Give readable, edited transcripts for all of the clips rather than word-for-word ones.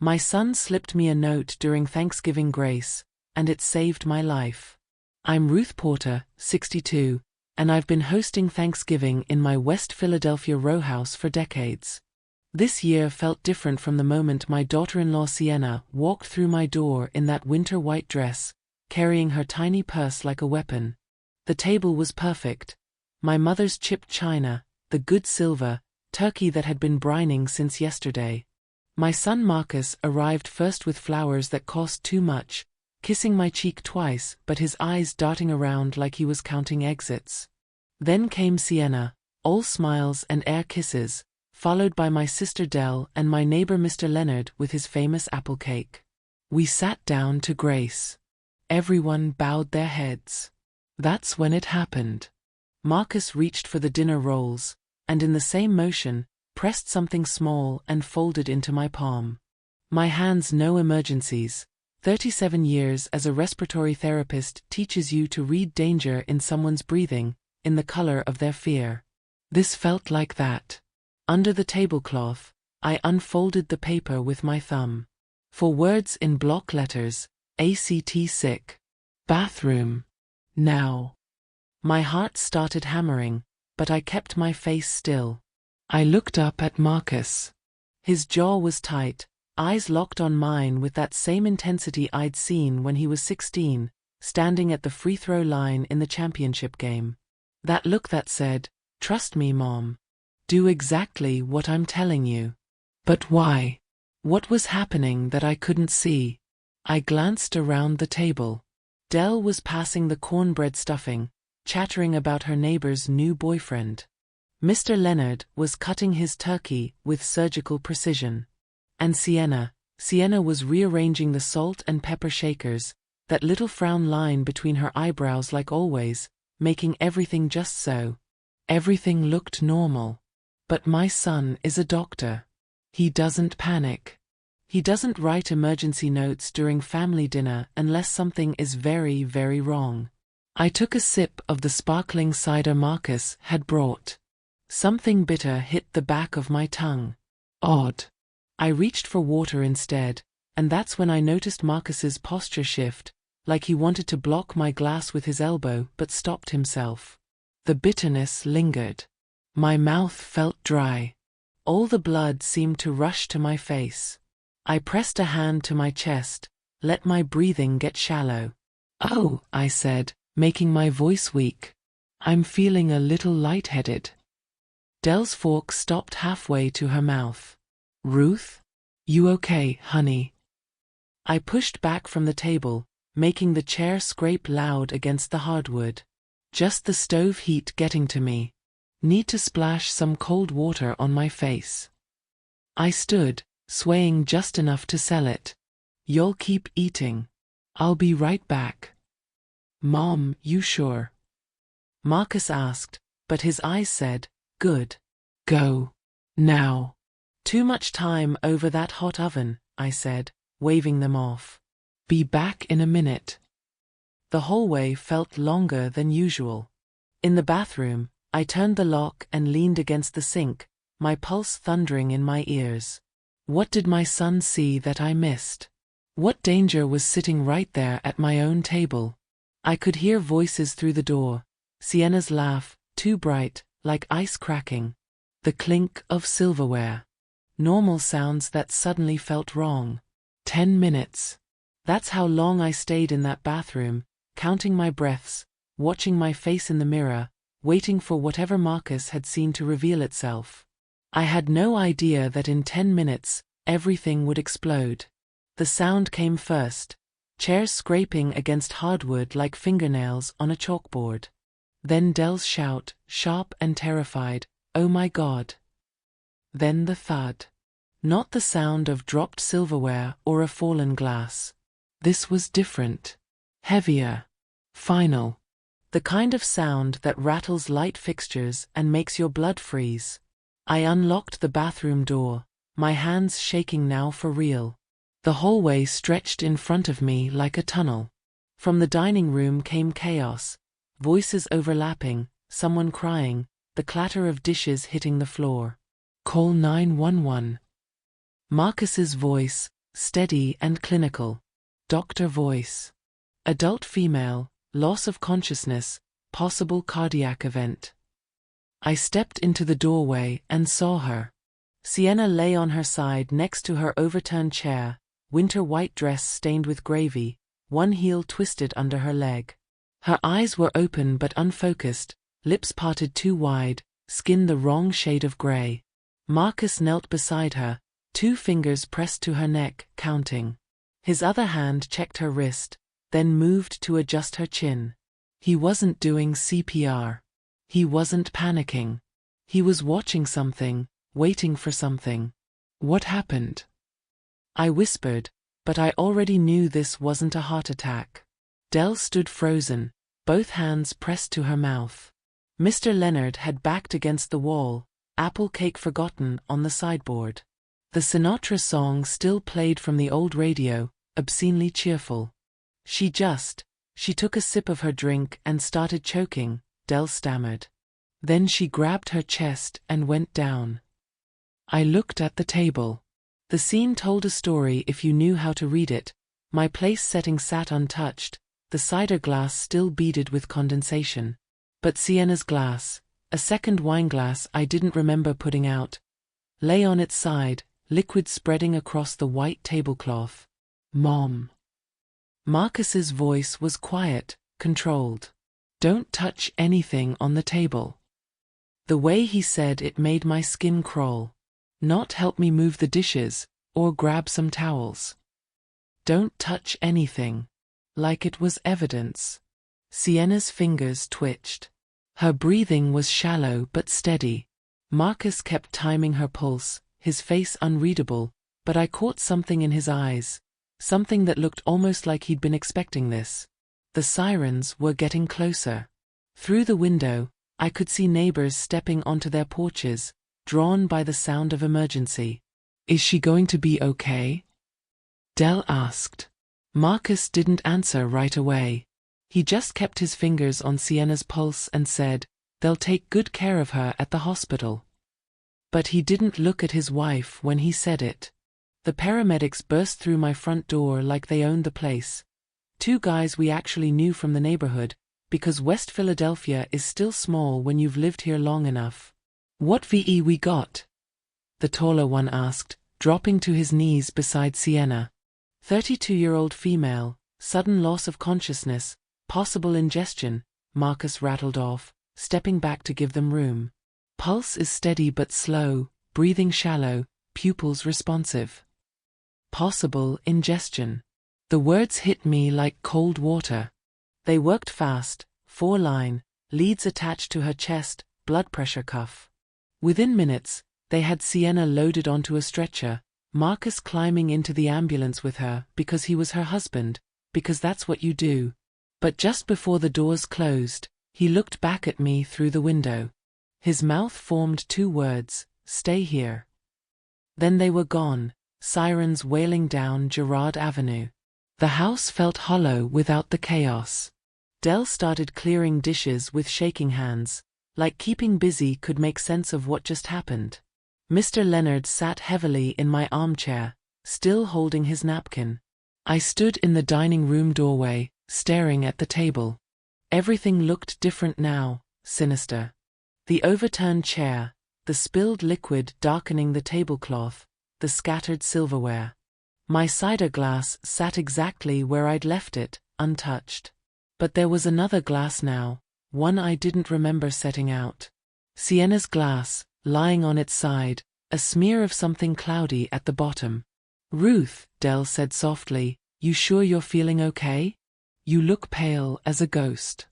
My son slipped me a note during Thanksgiving grace, and it saved my life. I'm Ruth Porter, 62, and I've been hosting Thanksgiving in my West Philadelphia row house for decades. This year felt different from the moment my daughter-in-law Sienna walked through my door in that winter white dress, carrying her tiny purse like a weapon. The table was perfect. My mother's chipped china, the good silver, turkey that had been brining since yesterday. My son Marcus arrived first with flowers that cost too much, kissing my cheek twice but his eyes darting around like he was counting exits. Then came Sienna, all smiles and air kisses, followed by my sister Dell and my neighbor Mr. Leonard with his famous apple cake. We sat down to grace. Everyone bowed their heads. That's when it happened. Marcus reached for the dinner rolls, and in the same motion, pressed something small and folded into my palm. My hands no emergencies. 37 years as a respiratory therapist teaches you to read danger in someone's breathing, in the color of their fear. This felt like that. Under the tablecloth, I unfolded the paper with my thumb. For words in block letters, ACT sick. Bathroom. Now. My heart started hammering, but I kept my face still. I looked up at Marcus. His jaw was tight, eyes locked on mine with that same intensity I'd seen when he was 16, standing at the free throw line in the championship game. That look that said, "Trust me, Mom. Do exactly what I'm telling you." But why? What was happening that I couldn't see? I glanced around the table. Dell was passing the cornbread stuffing, chattering about her neighbor's new boyfriend. Mr. Leonard was cutting his turkey with surgical precision. And Sienna was rearranging the salt and pepper shakers, that little frown line between her eyebrows like always, making everything just so. Everything looked normal. But my son is a doctor. He doesn't panic. He doesn't write emergency notes during family dinner unless something is very, very wrong. I took a sip of the sparkling cider Marcus had brought. Something bitter hit the back of my tongue. Odd. I reached for water instead, and that's when I noticed Marcus's posture shift, like he wanted to block my glass with his elbow but stopped himself. The bitterness lingered. My mouth felt dry. All the blood seemed to rush to my face. I pressed a hand to my chest, let my breathing get shallow. "Oh," I said, making my voice weak. "I'm feeling a little lightheaded." Dell's fork stopped halfway to her mouth. "Ruth? You okay, honey?" I pushed back from the table, making the chair scrape loud against the hardwood. Just the stove heat getting to me. Need to splash some cold water on my face. I stood, swaying just enough to sell it. "You'll keep eating. I'll be right back." "Mom, you sure?" Marcus asked, but his eyes said, "Good. Go. Now." "Too much time over that hot oven," I said, waving them off. "Be back in a minute." The hallway felt longer than usual. In the bathroom, I turned the lock and leaned against the sink, my pulse thundering in my ears. What did my son see that I missed? What danger was sitting right there at my own table? I could hear voices through the door, Sienna's laugh, too bright, like ice cracking. The clink of silverware. Normal sounds that suddenly felt wrong. 10 minutes. That's how long I stayed in that bathroom, counting my breaths, watching my face in the mirror, waiting for whatever Marcus had seen to reveal itself. I had no idea that in 10 minutes, everything would explode. The sound came first, chairs scraping against hardwood like fingernails on a chalkboard. Then Dell's shout, sharp and terrified, "Oh my God." Then the thud. Not the sound of dropped silverware or a fallen glass. This was different. Heavier. Final. The kind of sound that rattles light fixtures and makes your blood freeze. I unlocked the bathroom door, my hands shaking now for real. The hallway stretched in front of me like a tunnel. From the dining room came chaos, voices overlapping, someone crying, the clatter of dishes hitting the floor. "Call 911. Marcus's voice, steady and clinical. Doctor voice. Adult female, loss of consciousness, possible cardiac event. I stepped into the doorway and saw her. Sienna lay on her side next to her overturned chair, winter white dress stained with gravy, one heel twisted under her leg. Her eyes were open but unfocused, lips parted too wide, skin the wrong shade of gray. Marcus knelt beside her, 2 fingers pressed to her neck, counting. His other hand checked her wrist, then moved to adjust her chin. He wasn't doing CPR. He wasn't panicking. He was watching something, waiting for something. What happened? I whispered, but I already knew this wasn't a heart attack. Dell stood frozen, both hands pressed to her mouth. Mr. Leonard had backed against the wall, apple cake forgotten on the sideboard. The Sinatra song still played from the old radio, obscenely cheerful. She took a sip of her drink and started choking, Dell stammered. Then she grabbed her chest and went down. I looked at the table. The scene told a story if you knew how to read it. My place setting sat untouched, the cider glass still beaded with condensation. But Sienna's glass, a second wine glass I didn't remember putting out, lay on its side, liquid spreading across the white tablecloth. Mom. Marcus's voice was quiet, controlled. Don't touch anything on the table. The way he said it made my skin crawl. Not help me move the dishes, or grab some towels. Don't touch anything. Like it was evidence. Sienna's fingers twitched. Her breathing was shallow but steady. Marcus kept timing her pulse, his face unreadable, but I caught something in his eyes. Something that looked almost like he'd been expecting this. The sirens were getting closer. Through the window, I could see neighbors stepping onto their porches, drawn by the sound of emergency. Is she going to be okay? Dell asked. Marcus didn't answer right away. He just kept his fingers on Sienna's pulse and said, "They'll take good care of her at the hospital." But he didn't look at his wife when he said it. The paramedics burst through my front door like they owned the place. 2 guys we actually knew from the neighborhood, because West Philadelphia is still small when you've lived here long enough. What VE we got? The taller one asked, dropping to his knees beside Sienna. 32-year-old female, sudden loss of consciousness, possible ingestion, Marcus rattled off, stepping back to give them room. Pulse is steady but slow, breathing shallow, pupils responsive. Possible ingestion. The words hit me like cold water. They worked fast, 4-line, leads attached to her chest, blood pressure cuff. Within minutes, they had Sienna loaded onto a stretcher, Marcus climbing into the ambulance with her because he was her husband, because that's what you do. But just before the doors closed, he looked back at me through the window. His mouth formed 2 words, "Stay here." Then they were gone, sirens wailing down Girard Avenue. The house felt hollow without the chaos. Dell started clearing dishes with shaking hands, like keeping busy could make sense of what just happened. Mr. Leonard sat heavily in my armchair, still holding his napkin. I stood in the dining room doorway, staring at the table. Everything looked different now, sinister. The overturned chair, the spilled liquid darkening the tablecloth, the scattered silverware. My cider glass sat exactly where I'd left it, untouched. But there was another glass now, one I didn't remember setting out. Sienna's glass, lying on its side, a smear of something cloudy at the bottom. "Ruth," Dell said softly, "you sure you're feeling okay? You look pale as a ghost."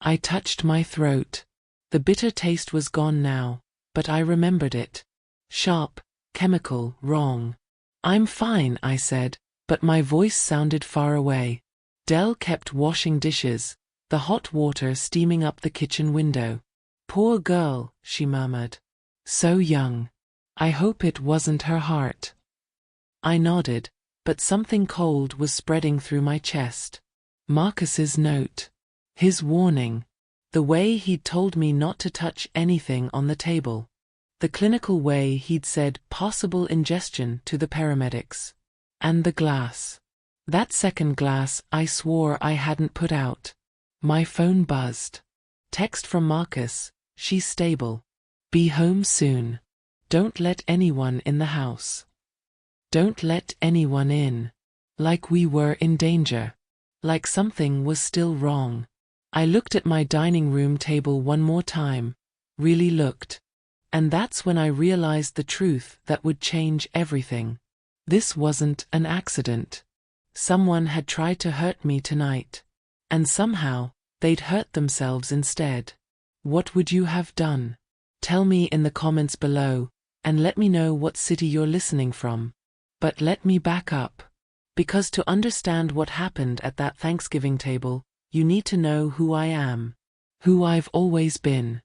I touched my throat. The bitter taste was gone now, but I remembered it. Sharp, chemical, wrong. "I'm fine," I said, but my voice sounded far away. Dell kept washing dishes, the hot water steaming up the kitchen window. "Poor girl," she murmured. "So young. I hope it wasn't her heart." I nodded, but something cold was spreading through my chest. Marcus's note. His warning. The way he'd told me not to touch anything on the table. The clinical way he'd said possible ingestion to the paramedics. And the glass. That second glass I swore I hadn't put out. My phone buzzed. Text from Marcus, she's stable. Be home soon. Don't let anyone in the house. Don't let anyone in. Like we were in danger. Like something was still wrong. I looked at my dining room table one more time. Really looked. And that's when I realized the truth that would change everything. This wasn't an accident. Someone had tried to hurt me tonight. And somehow, they'd hurt themselves instead. What would you have done? Tell me in the comments below, and let me know what city you're listening from. But let me back up. Because to understand what happened at that Thanksgiving table, you need to know who I am. Who I've always been.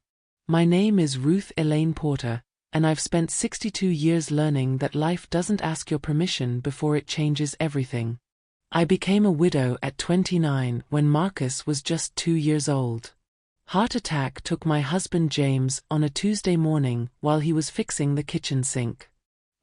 My name is Ruth Elaine Porter, and I've spent 62 years learning that life doesn't ask your permission before it changes everything. I became a widow at 29 when Marcus was just 2 years old. Heart attack took my husband James on a Tuesday morning while he was fixing the kitchen sink.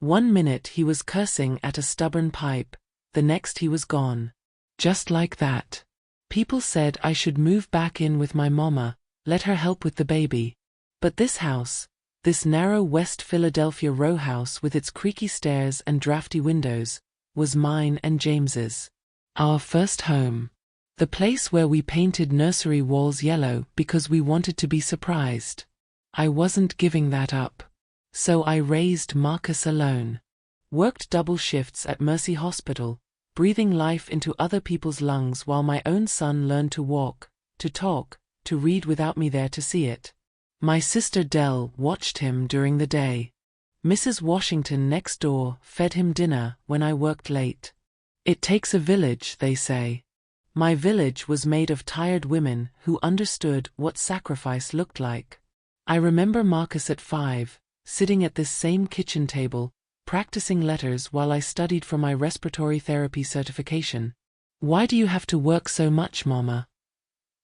1 minute he was cursing at a stubborn pipe, the next he was gone. Just like that. People said I should move back in with my mama, let her help with the baby. But this house, this narrow West Philadelphia row house with its creaky stairs and drafty windows, was mine and James's. Our first home. The place where we painted nursery walls yellow because we wanted to be surprised. I wasn't giving that up. So I raised Marcus alone. Worked double shifts at Mercy Hospital, breathing life into other people's lungs while my own son learned to walk, to talk, to read without me there to see it. My sister Dell watched him during the day. Mrs. Washington next door fed him dinner when I worked late. It takes a village, they say. My village was made of tired women who understood what sacrifice looked like. I remember Marcus at 5, sitting at this same kitchen table, practicing letters while I studied for my respiratory therapy certification. "Why do you have to work so much, Mama?"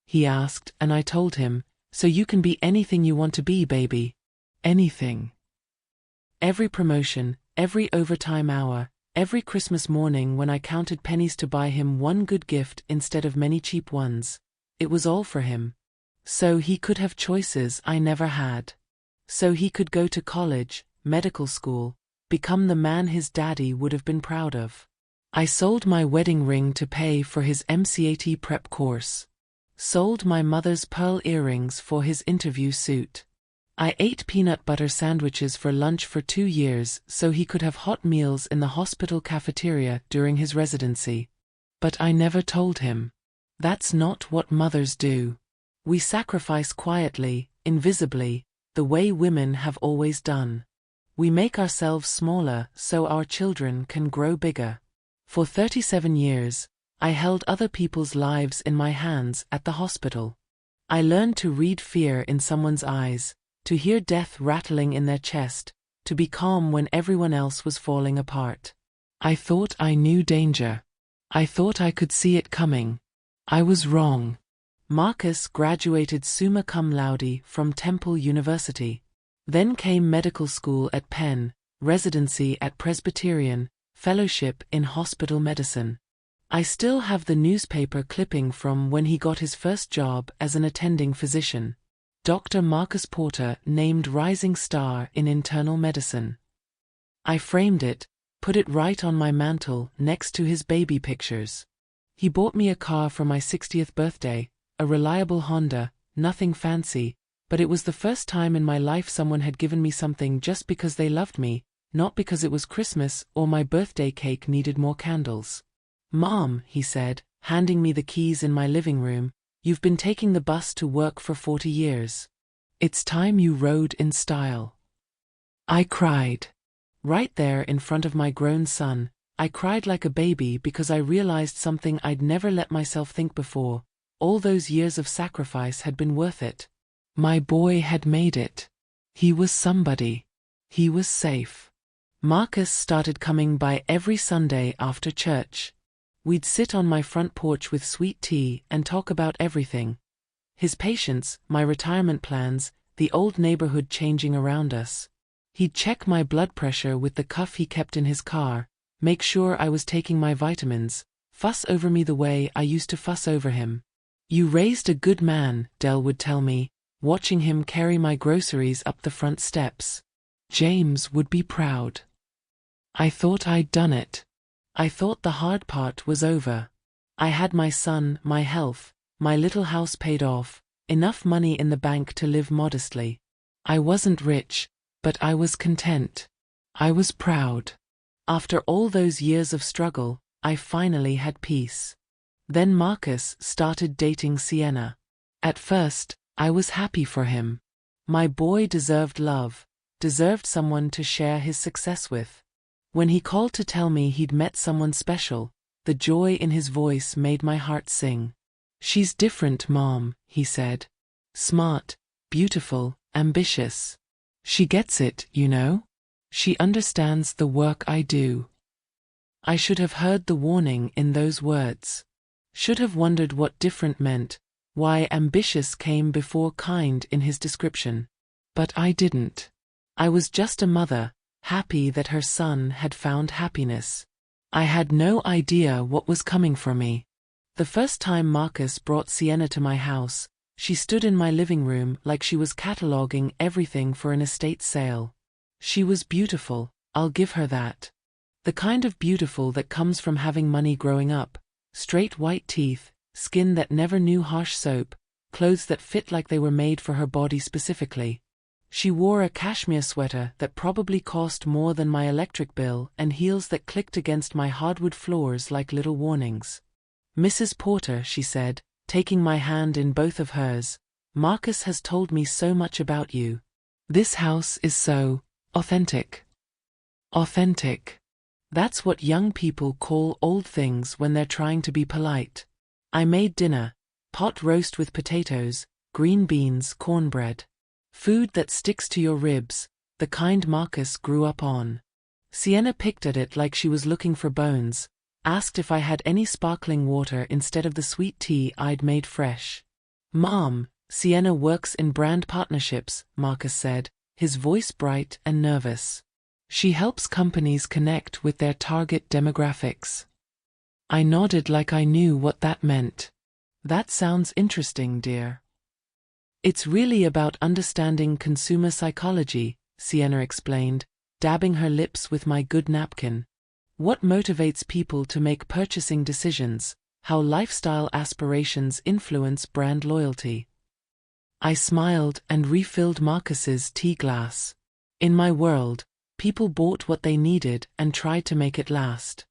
he asked, and I told him, "So you can be anything you want to be, baby. Anything." Every promotion, every overtime hour, every Christmas morning when I counted pennies to buy him one good gift instead of many cheap ones, it was all for him. So he could have choices I never had. So he could go to college, medical school, become the man his daddy would have been proud of. I sold my wedding ring to pay for his MCAT prep course. Sold my mother's pearl earrings for his interview suit. I ate peanut butter sandwiches for lunch for 2 years so he could have hot meals in the hospital cafeteria during his residency. But I never told him. That's not what mothers do. We sacrifice quietly, invisibly, the way women have always done. We make ourselves smaller so our children can grow bigger. For 37 years, I held other people's lives in my hands at the hospital. I learned to read fear in someone's eyes, to hear death rattling in their chest, to be calm when everyone else was falling apart. I thought I knew danger. I thought I could see it coming. I was wrong. Marcus graduated summa cum laude from Temple University. Then came medical school at Penn, residency at Presbyterian, fellowship in hospital medicine. I still have the newspaper clipping from when he got his first job as an attending physician. Dr. Marcus Porter named Rising Star in Internal Medicine. I framed it, put it right on my mantle next to his baby pictures. He bought me a car for my 60th birthday, a reliable Honda, nothing fancy, but it was the first time in my life someone had given me something just because they loved me, not because it was Christmas or my birthday cake needed more candles. "Mom," he said, handing me the keys in my living room, "you've been taking the bus to work for 40 years. It's time you rode in style." I cried. Right there in front of my grown son, I cried like a baby because I realized something I'd never let myself think before. All those years of sacrifice had been worth it. My boy had made it. He was somebody. He was safe. Marcus started coming by every Sunday after church. We'd sit on my front porch with sweet tea and talk about everything. His patients, my retirement plans, the old neighborhood changing around us. He'd check my blood pressure with the cuff he kept in his car, make sure I was taking my vitamins, fuss over me the way I used to fuss over him. You raised a good man, Dell would tell me, watching him carry my groceries up the front steps. James would be proud. I thought I'd done it. I thought the hard part was over. I had my son, my health, my little house paid off, enough money in the bank to live modestly. I wasn't rich, but I was content. I was proud. After all those years of struggle, I finally had peace. Then Marcus started dating Sienna. At first, I was happy for him. My boy deserved love, deserved someone to share his success with. When he called to tell me he'd met someone special, the joy in his voice made my heart sing. She's different, Mom, he said. Smart, beautiful, ambitious. She gets it, you know? She understands the work I do. I should have heard the warning in those words. Should have wondered what different meant, why ambitious came before kind in his description. But I didn't. I was just a mother, happy that her son had found happiness. I had no idea what was coming for me. The first time Marcus brought Sienna to my house, she stood in my living room like she was cataloging everything for an estate sale. She was beautiful, I'll give her that. The kind of beautiful that comes from having money growing up. Straight white teeth, skin that never knew harsh soap, clothes that fit like they were made for her body specifically. She wore a cashmere sweater that probably cost more than my electric bill and heels that clicked against my hardwood floors like little warnings. Mrs. Porter, she said, taking my hand in both of hers, Marcus has told me so much about you. This house is so authentic. Authentic. That's what young people call old things when they're trying to be polite. I made dinner, pot roast with potatoes, green beans, cornbread. Food that sticks to your ribs, the kind Marcus grew up on. Sienna picked at it like she was looking for bones, asked if I had any sparkling water instead of the sweet tea I'd made fresh. Mom, Sienna works in brand partnerships, Marcus said, his voice bright and nervous. She helps companies connect with their target demographics. I nodded like I knew what that meant. That sounds interesting, dear. It's really about understanding consumer psychology, Sienna explained, dabbing her lips with my good napkin. What motivates people to make purchasing decisions, how lifestyle aspirations influence brand loyalty. I smiled and refilled Marcus's tea glass. In my world, people bought what they needed and tried to make it last.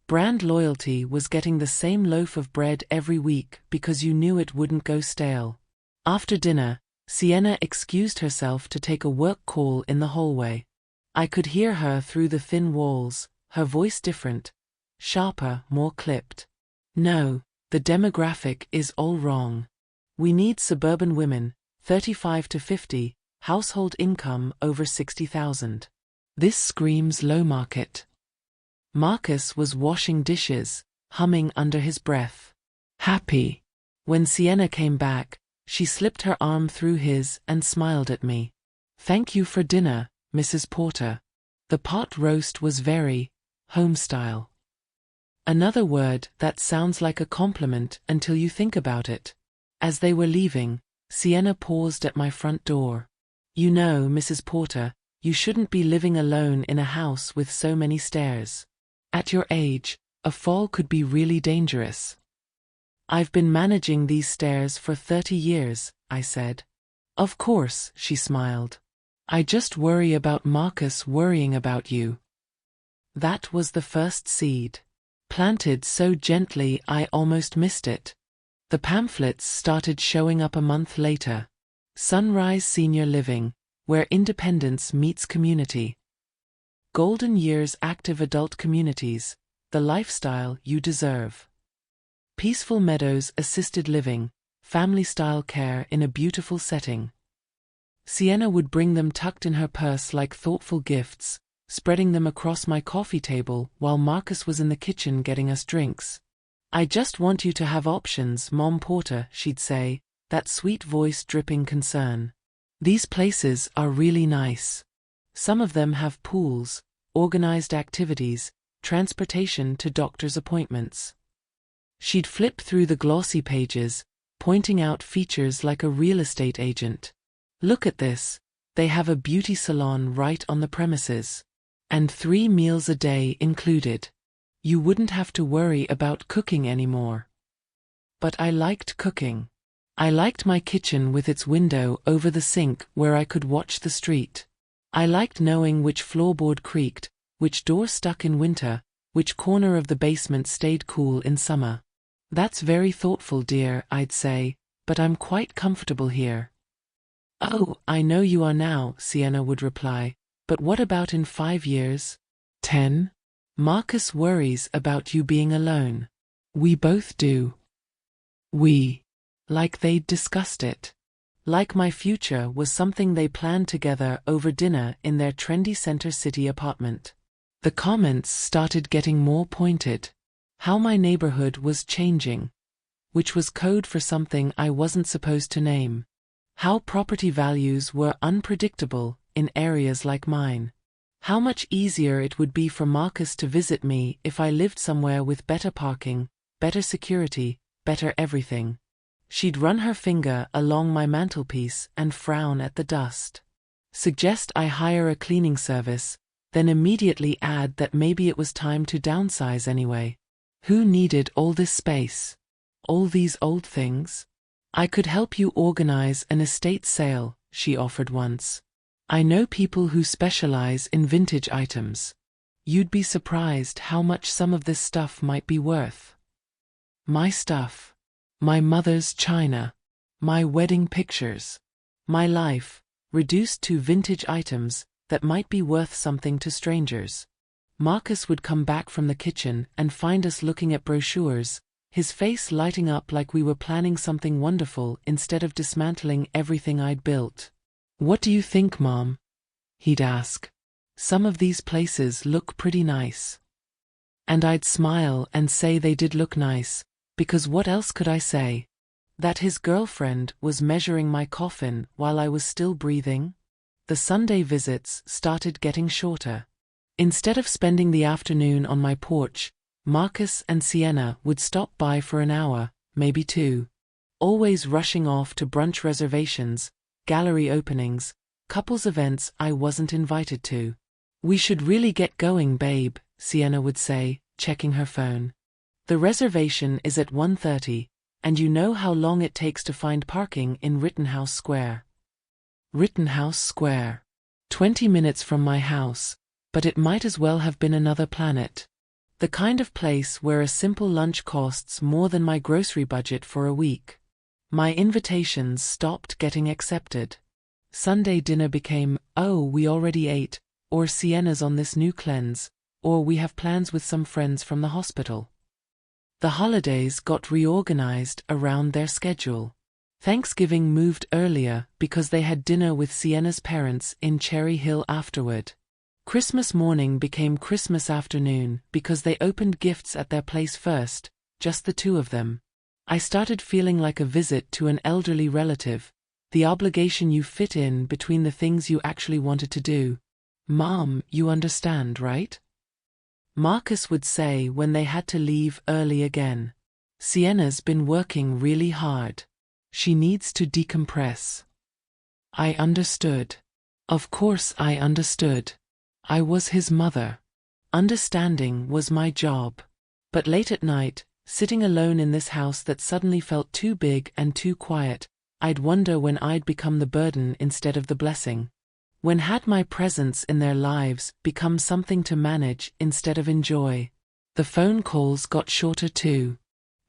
Brand loyalty was getting the same loaf of bread every week because you knew it wouldn't go stale. After dinner, Sienna excused herself to take a work call in the hallway. I could hear her through the thin walls, her voice different, sharper, more clipped. No, the demographic is all wrong. We need suburban women, 35 to 50, household income over 60,000. This screams low market. Marcus was washing dishes, humming under his breath. Happy. When Sienna came back, she slipped her arm through his and smiled at me. Thank you for dinner, Mrs. Porter. The pot roast was very home-style. Another word that sounds like a compliment until you think about it. As they were leaving, Sienna paused at my front door. You know, Mrs. Porter, you shouldn't be living alone in a house with so many stairs. At your age, a fall could be really dangerous. I've been managing these stairs for 30 years, I said. Of course, she smiled. I just worry about Marcus worrying about you. That was the first seed. Planted so gently I almost missed it. The pamphlets started showing up a month later. Sunrise Senior Living, where independence meets community. Golden Years Active Adult Communities, the lifestyle you deserve. Peaceful Meadows Assisted Living, family-style care in a beautiful setting. Sienna would bring them tucked in her purse like thoughtful gifts, spreading them across my coffee table while Marcus was in the kitchen getting us drinks. I just want you to have options, Mom Porter, she'd say, that sweet voice dripping concern. These places are really nice. Some of them have pools, organized activities, transportation to doctor's appointments. She'd flip through the glossy pages, pointing out features like a real estate agent. Look at this, they have a beauty salon right on the premises. And 3 meals a day included. You wouldn't have to worry about cooking anymore. But I liked cooking. I liked my kitchen with its window over the sink where I could watch the street. I liked knowing which floorboard creaked, which door stuck in winter, which corner of the basement stayed cool in summer. That's very thoughtful, dear, I'd say, but I'm quite comfortable here. Oh, I know you are now, Sienna would reply, but what about in 5 years? 10? Marcus worries about you being alone. We both do. Like they'd discussed it. Like my future was something they planned together over dinner in their trendy Center City apartment. The comments started getting more pointed. How my neighborhood was changing. Which was code for something I wasn't supposed to name. How property values were unpredictable in areas like mine. How much easier it would be for Marcus to visit me if I lived somewhere with better parking, better security, better everything. She'd run her finger along my mantelpiece and frown at the dust. Suggest I hire a cleaning service, then immediately add that maybe it was time to downsize anyway. Who needed all this space? All these old things? I could help you organize an estate sale, she offered once. I know people who specialize in vintage items. You'd be surprised how much some of this stuff might be worth. My stuff. My mother's china. My wedding pictures. My life, reduced to vintage items that might be worth something to strangers. Marcus would come back from the kitchen and find us looking at brochures, his face lighting up like we were planning something wonderful instead of dismantling everything I'd built. What do you think, Mom? He'd ask. Some of these places look pretty nice. And I'd smile and say they did look nice, because what else could I say? That his girlfriend was measuring my coffin while I was still breathing? The Sunday visits started getting shorter. Instead of spending the afternoon on my porch, Marcus and Sienna would stop by for an hour, maybe 2. Always rushing off to brunch reservations, gallery openings, couples events I wasn't invited to. We should really get going, babe, Sienna would say, checking her phone. The reservation is at 1:30, and you know how long it takes to find parking in Rittenhouse Square. Rittenhouse Square. 20 minutes from my house, but it might as well have been another planet. The kind of place where a simple lunch costs more than my grocery budget for a week. My invitations stopped getting accepted. Sunday dinner became, oh, we already ate, or Sienna's on this new cleanse, or we have plans with some friends from the hospital. The holidays got reorganized around their schedule. Thanksgiving moved earlier because they had dinner with Sienna's parents in Cherry Hill afterward. Christmas morning became Christmas afternoon because they opened gifts at their place first, just the 2 of them. I started feeling like a visit to an elderly relative, the obligation you fit in between the things you actually wanted to do. Mom, you understand, right? Marcus would say when they had to leave early again. Sienna's been working really hard. She needs to decompress. I understood. Of course I understood. I was his mother. Understanding was my job. But late at night, sitting alone in this house that suddenly felt too big and too quiet, I'd wonder when I'd become the burden instead of the blessing. When had my presence in their lives become something to manage instead of enjoy? The phone calls got shorter too.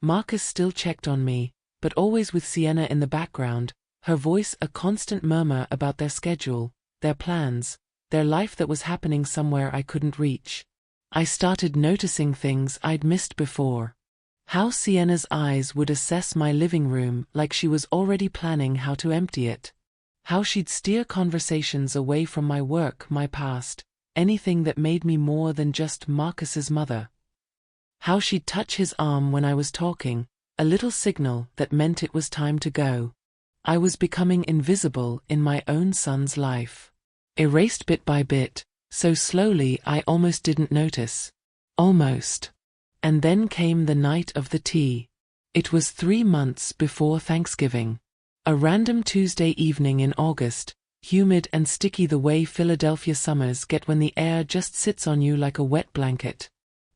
Marcus still checked on me, but always with Sienna in the background, her voice a constant murmur about their schedule, their plans, their life that was happening somewhere I couldn't reach. I started noticing things I'd missed before. How Sienna's eyes would assess my living room like she was already planning how to empty it. How she'd steer conversations away from my work, my past, anything that made me more than just Marcus's mother. How she'd touch his arm when I was talking, a little signal that meant it was time to go. I was becoming invisible in my own son's life. Erased bit by bit, so slowly I almost didn't notice. Almost. And then came the night of the tea. It was 3 months before Thanksgiving. A random Tuesday evening in August, humid and sticky the way Philadelphia summers get when the air just sits on you like a wet blanket.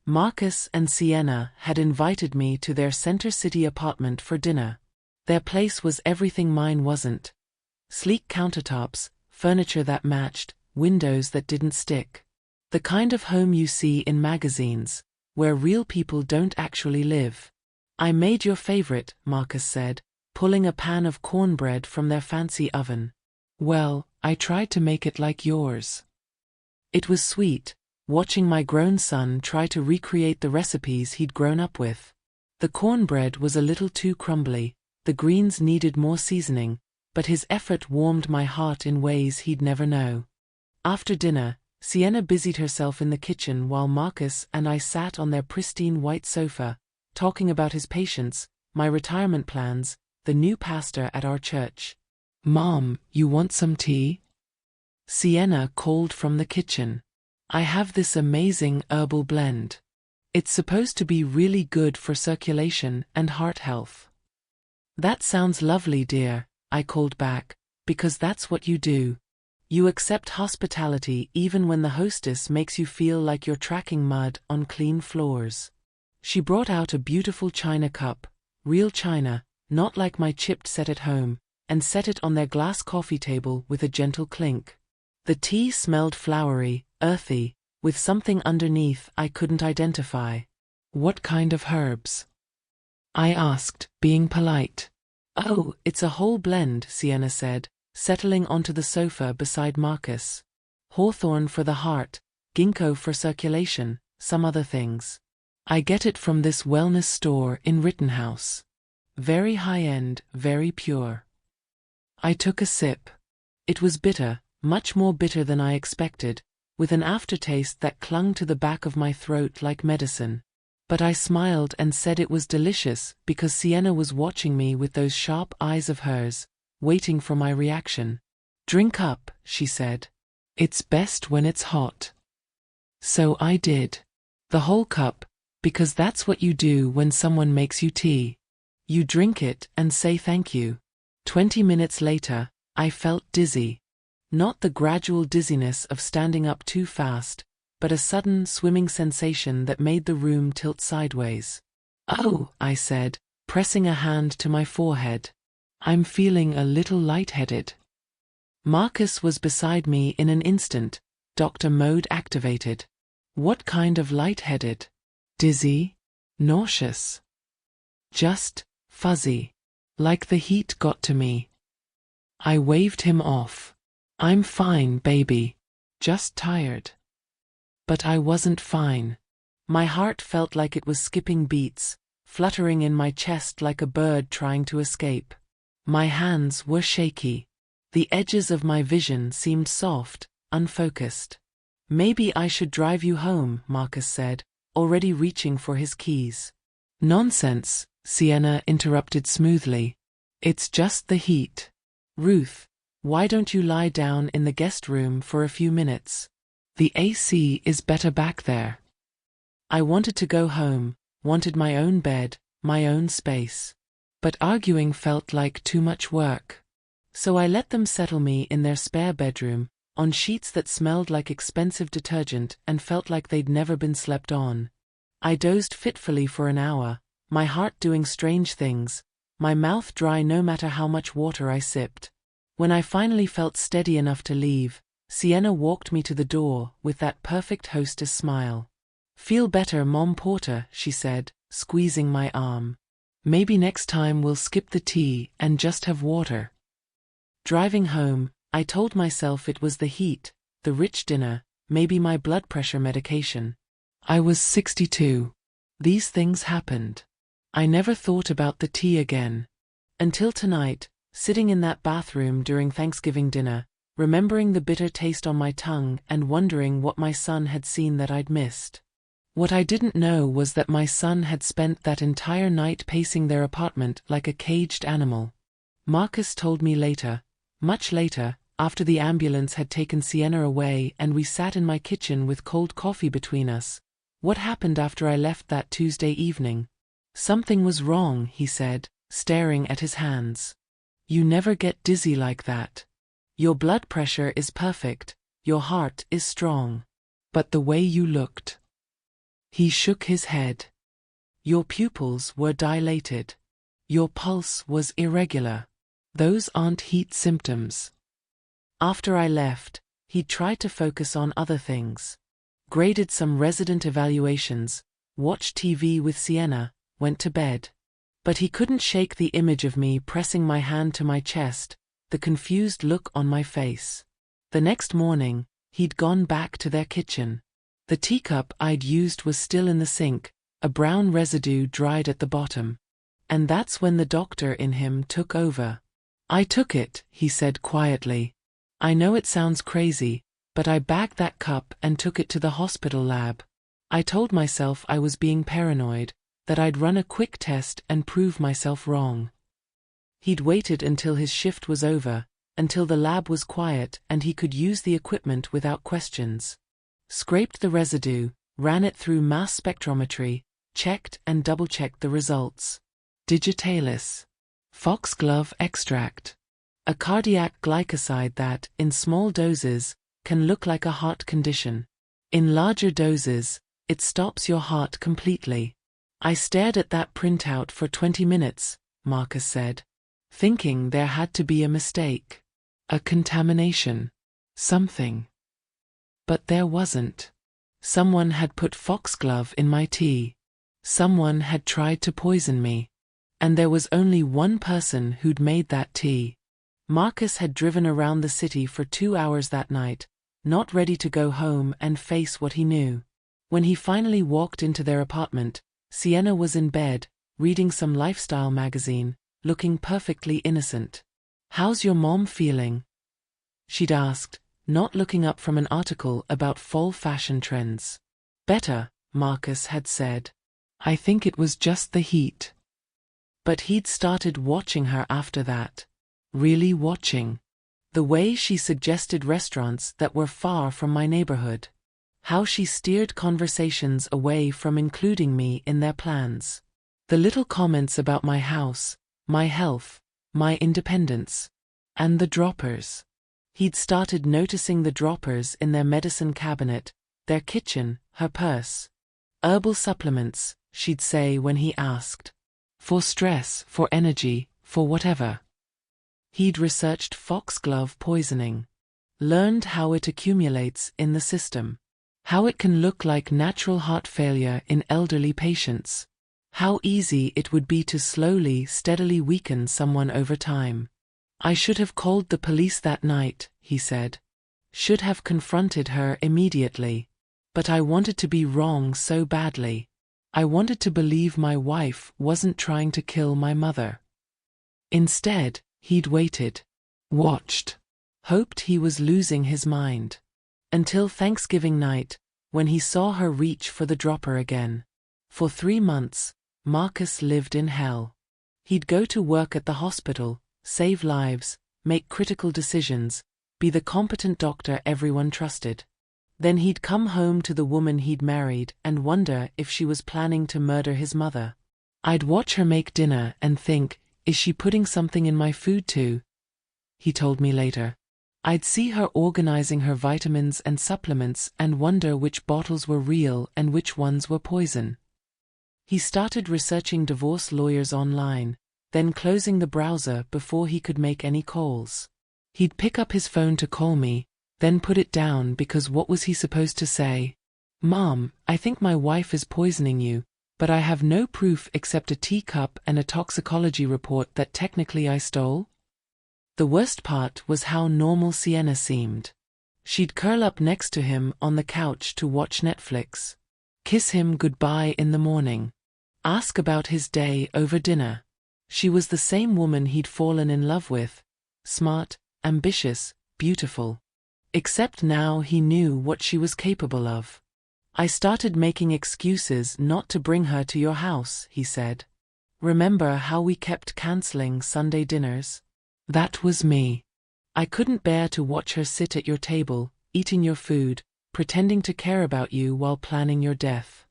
Marcus and Sienna had invited me to their Center City apartment for dinner. Their place was everything mine wasn't. Sleek countertops, furniture that matched, windows that didn't stick. The kind of home you see in magazines, where real people don't actually live. "I made your favorite," Marcus said, pulling a pan of cornbread from their fancy oven. "Well, I tried to make it like yours." It was sweet, watching my grown son try to recreate the recipes he'd grown up with. The cornbread was a little too crumbly, the greens needed more seasoning, but his effort warmed my heart in ways he'd never know. After dinner, Sienna busied herself in the kitchen while Marcus and I sat on their pristine white sofa, talking about his patients, my retirement plans, the new pastor at our church. "Mom, you want some tea?" Sienna called from the kitchen. "I have this amazing herbal blend. It's supposed to be really good for circulation and heart health." "That sounds lovely, dear," I called back, "because that's what you do. You accept hospitality even when the hostess makes you feel like you're tracking mud on clean floors." She brought out a beautiful china cup, real china, not like my chipped set at home, and set it on their glass coffee table with a gentle clink. The tea smelled flowery, earthy, with something underneath I couldn't identify. "What kind of herbs?" I asked, being polite. "Oh, it's a whole blend," Sienna said, settling onto the sofa beside Marcus. "Hawthorn for the heart, ginkgo for circulation, some other things. I get it from this wellness store in Rittenhouse. Very high-end, very pure." I took a sip. It was bitter, much more bitter than I expected, with an aftertaste that clung to the back of my throat like medicine. But I smiled and said it was delicious because Sienna was watching me with those sharp eyes of hers, waiting for my reaction. "Drink up," she said. "It's best when it's hot." So I did. The whole cup, because that's what you do when someone makes you tea. You drink it and say thank you. 20 minutes later, I felt dizzy. Not the gradual dizziness of standing up too fast, but a sudden swimming sensation that made the room tilt sideways. "Oh," I said, pressing a hand to my forehead. "I'm feeling a little lightheaded." Marcus was beside me in an instant, Dr. Mode activated. "What kind of lightheaded? Dizzy? Nauseous?" "Just fuzzy. Like the heat got to me." I waved him off. "I'm fine, baby. Just tired." But I wasn't fine. My heart felt like it was skipping beats, fluttering in my chest like a bird trying to escape. My hands were shaky. The edges of my vision seemed soft, unfocused. "Maybe I should drive you home," Marcus said, already reaching for his keys. "Nonsense," Sienna interrupted smoothly. "It's just the heat. Ruth, why don't you lie down in the guest room for a few minutes? The AC is better back there." I wanted to go home, wanted my own bed, my own space. But arguing felt like too much work. So I let them settle me in their spare bedroom, on sheets that smelled like expensive detergent and felt like they'd never been slept on. I dozed fitfully for an hour, my heart doing strange things, my mouth dry no matter how much water I sipped. When I finally felt steady enough to leave, Sienna walked me to the door with that perfect hostess smile. "Feel better, Mom Porter," she said, squeezing my arm. "Maybe next time we'll skip the tea and just have water." Driving home, I told myself it was the heat, the rich dinner, maybe my blood pressure medication. I was 62. These things happened. I never thought about the tea again. Until tonight, sitting in that bathroom during Thanksgiving dinner, remembering the bitter taste on my tongue and wondering what my son had seen that I'd missed. What I didn't know was that my son had spent that entire night pacing their apartment like a caged animal. Marcus told me later, much later, after the ambulance had taken Sienna away and we sat in my kitchen with cold coffee between us, What happened after I left that Tuesday evening? Something was wrong, he said, staring at his hands. You never get dizzy like that. Your blood pressure is perfect, your heart is strong. But the way you looked. He shook his head. Your pupils were dilated. Your pulse was irregular. Those aren't heat symptoms. After I left, he tried to focus on other things. Graded some resident evaluations, watched TV with Sienna, went to bed. But he couldn't shake the image of me pressing my hand to my chest, the confused look on my face. The next morning, he'd gone back to their kitchen. The teacup I'd used was still in the sink, a brown residue dried at the bottom. And that's when the doctor in him took over. I took it, he said quietly. I know it sounds crazy, but I bagged that cup and took it to the hospital lab. I told myself I was being paranoid, that I'd run a quick test and prove myself wrong. He'd waited until his shift was over, until the lab was quiet and he could use the equipment without questions. Scraped the residue, ran it through mass spectrometry, checked and double-checked the results. Digitalis. Foxglove extract. A cardiac glycoside that, in small doses, can look like a heart condition. In larger doses, it stops your heart completely. I stared at that printout for 20 minutes, Marcus said, thinking there had to be a mistake. A contamination. Something. But there wasn't. Someone had put foxglove in my tea. Someone had tried to poison me. And there was only one person who'd made that tea. Marcus had driven around the city for 2 hours that night, not ready to go home and face what he knew. When he finally walked into their apartment, Sienna was in bed, reading some lifestyle magazine, looking perfectly innocent. "How's your mom feeling?" she'd asked, not looking up from an article about fall fashion trends. "Better," Marcus had said. "I think it was just the heat." But he'd started watching her after that. Really watching. The way she suggested restaurants that were far from my neighborhood. How she steered conversations away from including me in their plans. The little comments about my house, my health, my independence. And the droppers. He'd started noticing the droppers in their medicine cabinet, their kitchen, her purse. "Herbal supplements," she'd say when he asked. "For stress, for energy, for whatever." He'd researched foxglove poisoning. Learned how it accumulates in the system. How it can look like natural heart failure in elderly patients. How easy it would be to slowly, steadily weaken someone over time. "I should have called the police that night," he said. "Should have confronted her immediately. But I wanted to be wrong so badly. I wanted to believe my wife wasn't trying to kill my mother." Instead, he'd waited. Watched. Hoped he was losing his mind. Until Thanksgiving night, when he saw her reach for the dropper again. For 3 months, Marcus lived in hell. He'd go to work at the hospital, save lives, make critical decisions, be the competent doctor everyone trusted. Then he'd come home to the woman he'd married and wonder if she was planning to murder his mother. "I'd watch her make dinner and think, is she putting something in my food too?" he told me later. "I'd see her organizing her vitamins and supplements and wonder which bottles were real and which ones were poison." He started researching divorce lawyers online, then closing the browser before he could make any calls. He'd pick up his phone to call me, then put it down because what was he supposed to say? "Mom, I think my wife is poisoning you, but I have no proof except a teacup and a toxicology report that technically I stole?" The worst part was how normal Sienna seemed. She'd curl up next to him on the couch to watch Netflix. Kiss him goodbye in the morning. Ask about his day over dinner. She was the same woman he'd fallen in love with. Smart, ambitious, beautiful. Except now he knew what she was capable of. "I started making excuses not to bring her to your house," he said. "Remember how we kept canceling Sunday dinners? That was me. I couldn't bear to watch her sit at your table, eating your food, pretending to care about you while planning your death."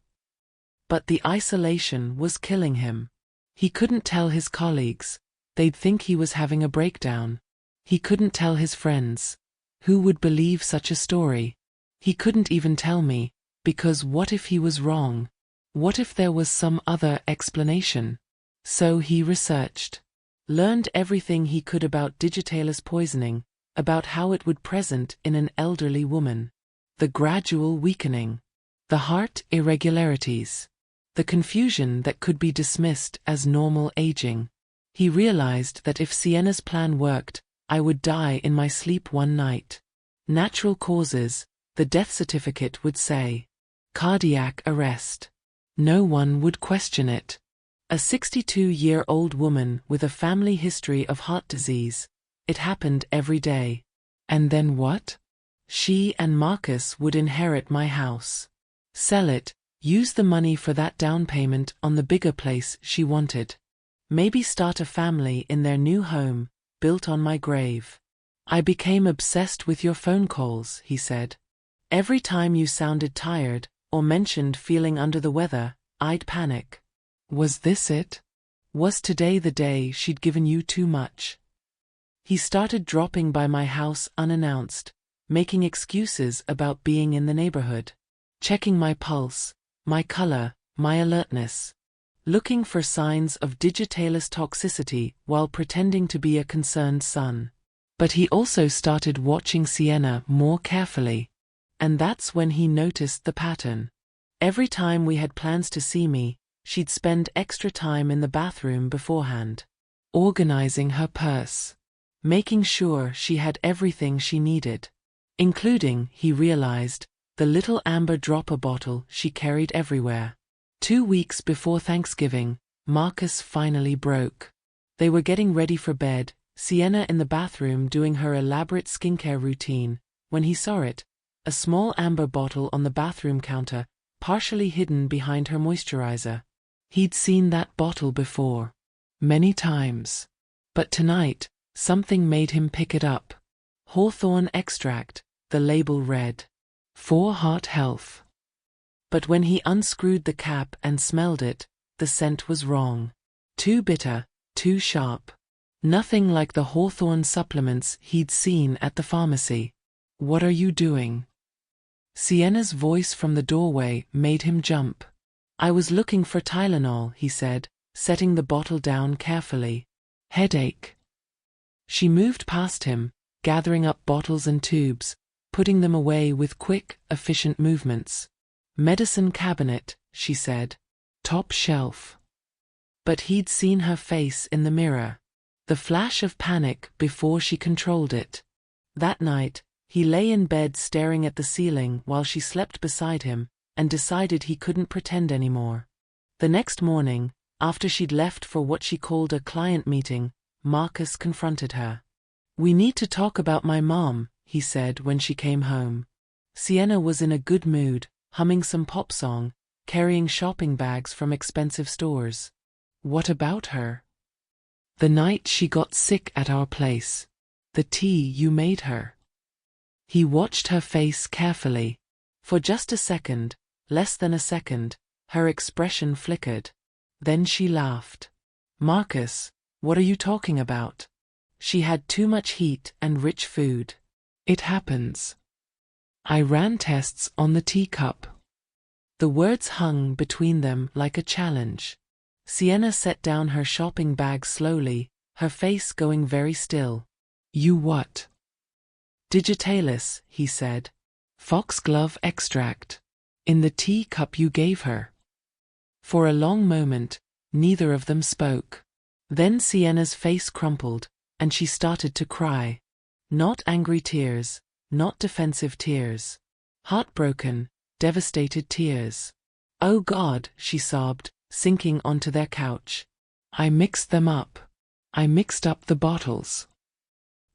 But the isolation was killing him. He couldn't tell his colleagues. They'd think he was having a breakdown. He couldn't tell his friends. Who would believe such a story? He couldn't even tell me, because what if he was wrong? What if there was some other explanation? So he researched. Learned everything he could about digitalis poisoning, about how it would present in an elderly woman. The gradual weakening. The heart irregularities. The confusion that could be dismissed as normal aging. He realized that if Sienna's plan worked, I would die in my sleep one night. Natural causes, the death certificate would say. Cardiac arrest. No one would question it. A 62-year-old woman with a family history of heart disease. It happened every day. And then what? She and Marcus would inherit my house. Sell it, use the money for that down payment on the bigger place she wanted. Maybe start a family in their new home, built on my grave. I became obsessed with your phone calls, he said. Every time you sounded tired, or mentioned feeling under the weather, I'd panic. Was this it? Was today the day she'd given you too much? He started dropping by my house unannounced, making excuses about being in the neighborhood. Checking my pulse, my color, my alertness. Looking for signs of digitalis toxicity while pretending to be a concerned son. But he also started watching Sienna more carefully. And that's when he noticed the pattern. Every time we had plans to see me, she'd spend extra time in the bathroom beforehand. Organizing her purse. Making sure she had everything she needed. Including, he realized, the little amber dropper bottle she carried everywhere. 2 weeks before Thanksgiving, Marcus finally broke. They were getting ready for bed, Sienna in the bathroom doing her elaborate skincare routine, when he saw it, a small amber bottle on the bathroom counter, partially hidden behind her moisturizer. He'd seen that bottle before. Many times. But tonight, something made him pick it up. Hawthorn extract, the label read. For heart health. But when he unscrewed the cap and smelled it, the scent was wrong. Too bitter, too sharp. Nothing like the Hawthorn supplements he'd seen at the pharmacy. What are you doing? Sienna's voice from the doorway made him jump. I was looking for Tylenol, he said, setting the bottle down carefully. Headache. She moved past him, gathering up bottles and tubes, putting them away with quick, efficient movements. Medicine cabinet, she said. Top shelf. But he'd seen her face in the mirror. The flash of panic before she controlled it. That night, he lay in bed staring at the ceiling while she slept beside him, and decided he couldn't pretend anymore. The next morning, after she'd left for what she called a client meeting, Marcus confronted her. We need to talk about my mom, he said when she came home. Sienna was in a good mood, humming some pop song, carrying shopping bags from expensive stores. What about her? The night she got sick at our place. The tea you made her. He watched her face carefully. For just a second, less than a second, her expression flickered. Then she laughed. Marcus, what are you talking about? She had too much heat and rich food. It happens. I ran tests on the teacup. The words hung between them like a challenge. Sienna set down her shopping bag slowly, her face going very still. You what? Digitalis, he said. Foxglove extract. In the teacup you gave her. For a long moment, neither of them spoke. Then Sienna's face crumpled, and she started to cry. Not angry tears, not defensive tears. Heartbroken, devastated tears. Oh God, she sobbed, sinking onto their couch. I mixed them up. I mixed up the bottles.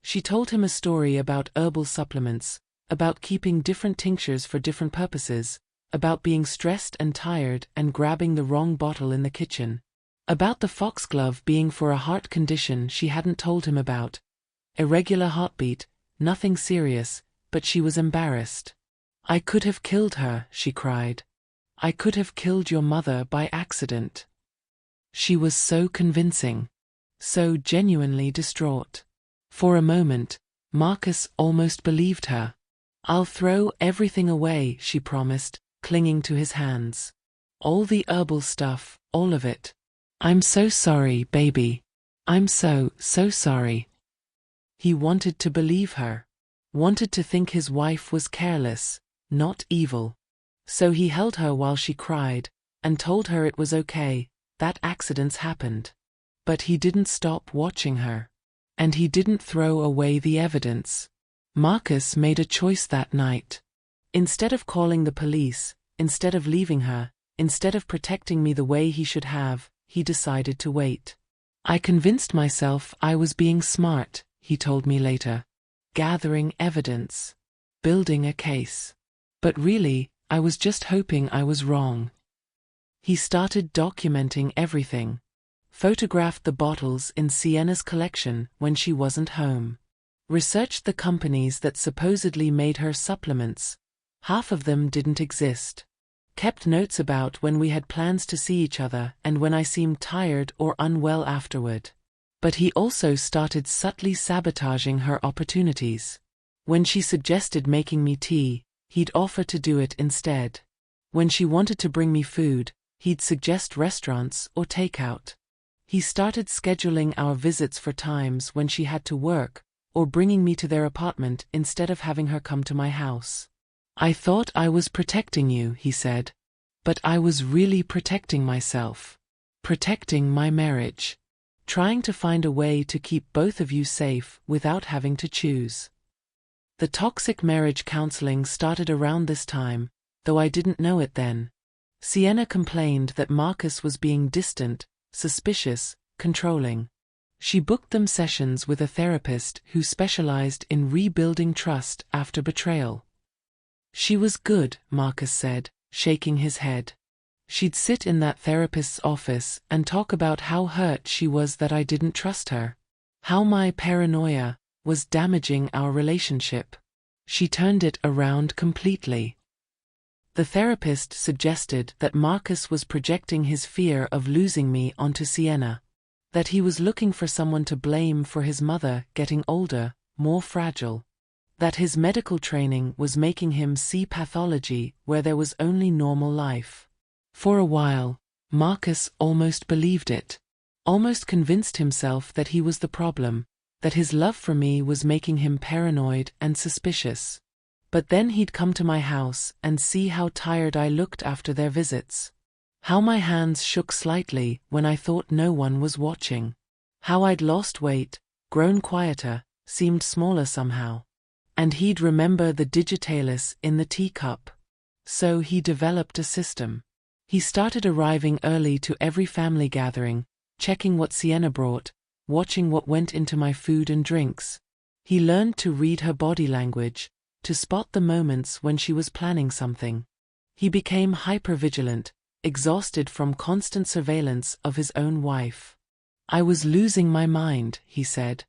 She told him a story about herbal supplements, about keeping different tinctures for different purposes, about being stressed and tired and grabbing the wrong bottle in the kitchen, about the foxglove being for a heart condition she hadn't told him about. Irregular heartbeat, nothing serious, but she was embarrassed. I could have killed her, she cried. I could have killed your mother by accident. She was so convincing, so genuinely distraught. For a moment, Marcus almost believed her. I'll throw everything away, she promised, clinging to his hands. All the herbal stuff, all of it. I'm so sorry, baby. I'm so sorry. He wanted to believe her. Wanted to think his wife was careless, not evil. So he held her while she cried, and told her it was okay, that accidents happened. But he didn't stop watching her. And he didn't throw away the evidence. Marcus made a choice that night. Instead of calling the police, instead of leaving her, instead of protecting me the way he should have, he decided to wait. I convinced myself I was being smart, he told me later. Gathering evidence. Building a case. But really, I was just hoping I was wrong. He started documenting everything. Photographed the bottles in Sienna's collection when she wasn't home. Researched the companies that supposedly made her supplements. Half of them didn't exist. Kept notes about when we had plans to see each other and when I seemed tired or unwell afterward. But he also started subtly sabotaging her opportunities. When she suggested making me tea, he'd offer to do it instead. When she wanted to bring me food, he'd suggest restaurants or takeout. He started scheduling our visits for times when she had to work, or bringing me to their apartment instead of having her come to my house. I thought I was protecting you, he said. But I was really protecting myself. Protecting my marriage. Trying to find a way to keep both of you safe without having to choose. The toxic marriage counseling started around this time, though I didn't know it then. Sienna complained that Marcus was being distant, suspicious, controlling. She booked them sessions with a therapist who specialized in rebuilding trust after betrayal. She was good, Marcus said, shaking his head. She'd sit in that therapist's office and talk about how hurt she was that I didn't trust her. How my paranoia was damaging our relationship. She turned it around completely. The therapist suggested that Marcus was projecting his fear of losing me onto Sienna. That he was looking for someone to blame for his mother getting older, more fragile. That his medical training was making him see pathology where there was only normal life. For a while, Marcus almost believed it. Almost convinced himself that he was the problem, that his love for me was making him paranoid and suspicious. But then he'd come to my house and see how tired I looked after their visits. How my hands shook slightly when I thought no one was watching. How I'd lost weight, grown quieter, seemed smaller somehow. And he'd remember the digitalis in the teacup. So he developed a system. He started arriving early to every family gathering, checking what Sienna brought, watching what went into my food and drinks. He learned to read her body language, to spot the moments when she was planning something. He became hypervigilant, exhausted from constant surveillance of his own wife. I was losing my mind, he said.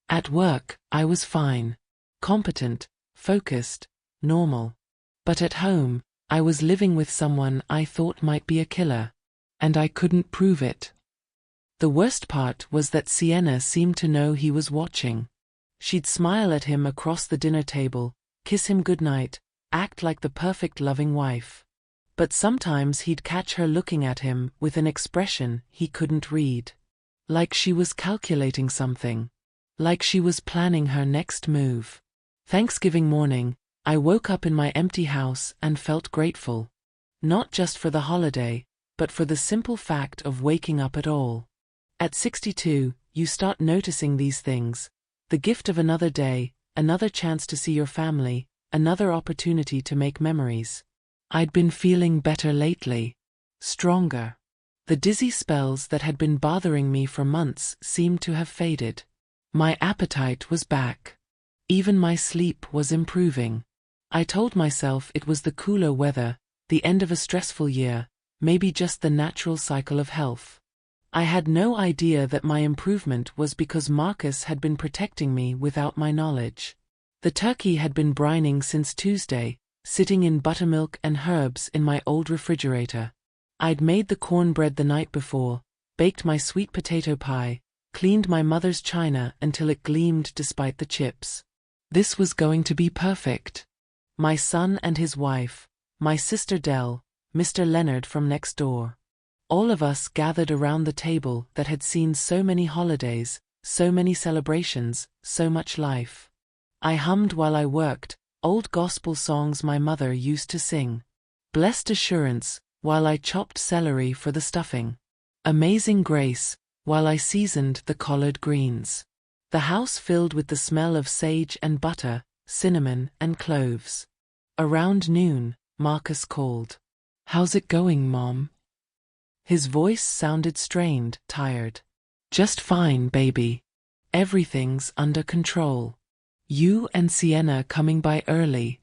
At work, I was fine. Competent, focused, normal. But at home, I was living with someone I thought might be a killer. And I couldn't prove it. The worst part was that Sienna seemed to know he was watching. She'd smile at him across the dinner table, kiss him goodnight, act like the perfect loving wife. But sometimes he'd catch her looking at him with an expression he couldn't read. Like she was calculating something. Like she was planning her next move. Thanksgiving morning, I woke up in my empty house and felt grateful. Not just for the holiday, but for the simple fact of waking up at all. At 62, you start noticing these things. The gift of another day, another chance to see your family, another opportunity to make memories. I'd been feeling better lately. Stronger. The dizzy spells that had been bothering me for months seemed to have faded. My appetite was back. Even my sleep was improving. I told myself it was the cooler weather, the end of a stressful year, maybe just the natural cycle of health. I had no idea that my improvement was because Marcus had been protecting me without my knowledge. The turkey had been brining since Tuesday, sitting in buttermilk and herbs in my old refrigerator. I'd made the cornbread the night before, baked my sweet potato pie, cleaned my mother's china until it gleamed despite the chips. This was going to be perfect. My son and his wife, my sister Dell, Mr. Leonard from next door. All of us gathered around the table that had seen so many holidays, so many celebrations, so much life. I hummed while I worked, old gospel songs my mother used to sing. Blessed Assurance, while I chopped celery for the stuffing. Amazing Grace, while I seasoned the collard greens. The house filled with the smell of sage and butter, cinnamon and cloves. Around noon, Marcus called. "How's it going, Mom?" His voice sounded strained, tired. "Just fine, baby. Everything's under control. You and Sienna coming by early?"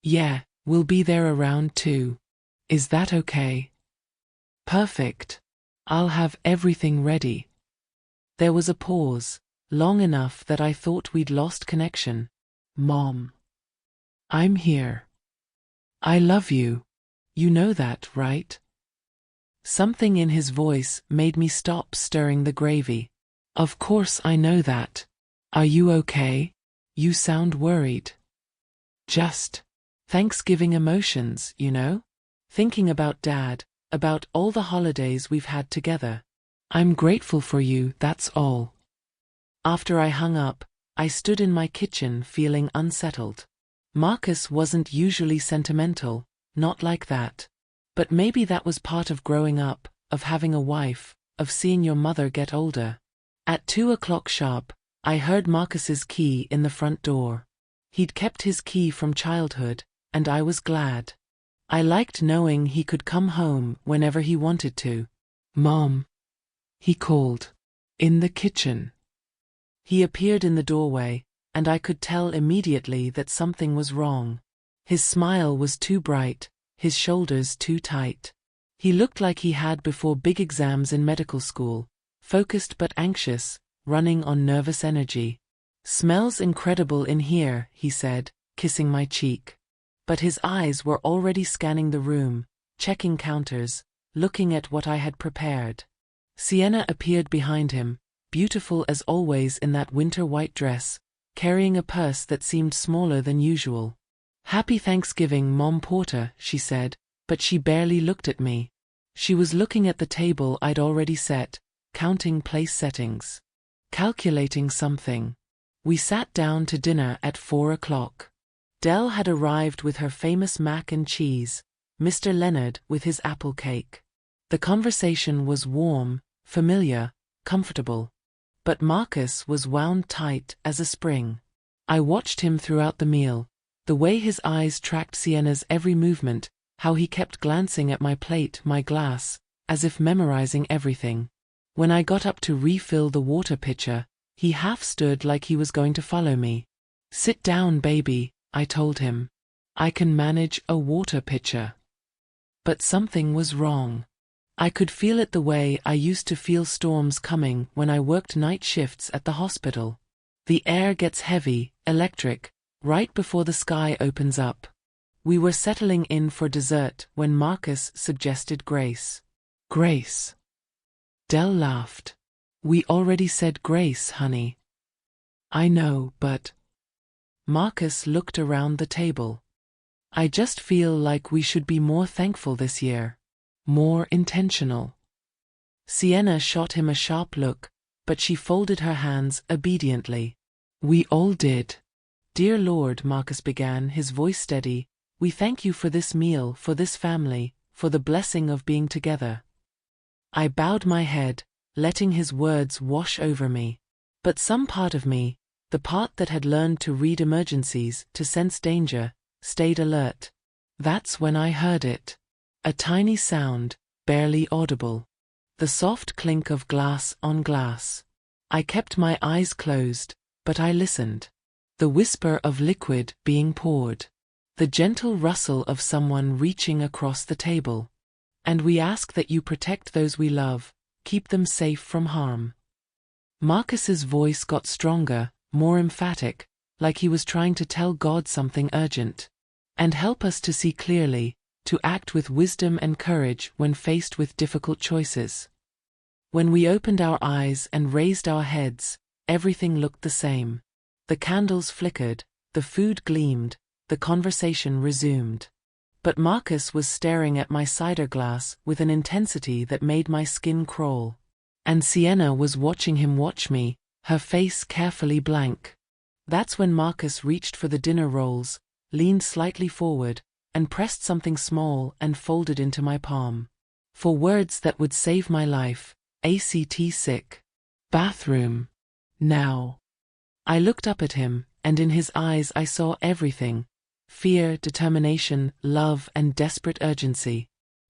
"Yeah, we'll be there around 2. Is that okay?" "Perfect. I'll have everything ready." There was a pause, long enough that I thought we'd lost connection. "Mom. I'm here. I love you. You know that, right?" Something in his voice made me stop stirring the gravy. "Of course I know that. Are you okay? You sound worried." "Just Thanksgiving emotions, you know? Thinking about Dad, about all the holidays we've had together. I'm grateful for you, that's all." After I hung up, I stood in my kitchen feeling unsettled. Marcus wasn't usually sentimental, not like that. But maybe that was part of growing up, of having a wife, of seeing your mother get older. At 2 o'clock sharp, I heard Marcus's key in the front door. He'd kept his key from childhood, and I was glad. I liked knowing he could come home whenever he wanted to. "Mom," he called. "In the kitchen." He appeared in the doorway, and I could tell immediately that something was wrong. His smile was too bright, his shoulders too tight. He looked like he had before big exams in medical school, focused but anxious, running on nervous energy. "Smells incredible in here," he said, kissing my cheek. But his eyes were already scanning the room, checking counters, looking at what I had prepared. Sienna appeared behind him, beautiful as always in that winter white dress, carrying a purse that seemed smaller than usual. "Happy Thanksgiving, Mom Porter," she said, but she barely looked at me. She was looking at the table I'd already set, counting place settings. Calculating something. We sat down to dinner at 4 o'clock. Dell had arrived with her famous mac and cheese, Mr. Leonard with his apple cake. The conversation was warm, familiar, comfortable. But Marcus was wound tight as a spring. I watched him throughout the meal, the way his eyes tracked Sienna's every movement, how he kept glancing at my plate, my glass, as if memorizing everything. When I got up to refill the water pitcher, he half stood like he was going to follow me. "Sit down, baby," I told him. "I can manage a water pitcher." But something was wrong. I could feel it the way I used to feel storms coming when I worked night shifts at the hospital. The air gets heavy, electric, right before the sky opens up. We were settling in for dessert when Marcus suggested grace. "Grace." Dell laughed. "We already said grace, honey." "I know, but..." Marcus looked around the table. "I just feel like we should be more thankful this year. More intentional." Sienna shot him a sharp look, but she folded her hands obediently. "We all did." "Dear Lord," Marcus began, his voice steady, "we thank you for this meal, for this family, for the blessing of being together." I bowed my head, letting his words wash over me. But some part of me, the part that had learned to read emergencies, to sense danger, stayed alert. That's when I heard it. A tiny sound, barely audible. The soft clink of glass on glass. I kept my eyes closed, but I listened. The whisper of liquid being poured. The gentle rustle of someone reaching across the table. "And we ask that you protect those we love, keep them safe from harm." Marcus's voice got stronger, more emphatic, like he was trying to tell God something urgent. and help us to see clearly, to act with wisdom and courage when faced with difficult choices. When we opened our eyes and raised our heads, everything looked the same. The candles flickered, the food gleamed, the conversation resumed. But Marcus was staring at my cider glass with an intensity that made my skin crawl. And Sienna was watching him watch me, her face carefully blank. That's when Marcus reached for the dinner rolls, leaned slightly forward, and pressed something small and folded into my palm. For words that would save my life, ACT sick. Bathroom. Now. I looked up at him, and in his eyes I saw everything: fear, determination, love, and desperate urgency.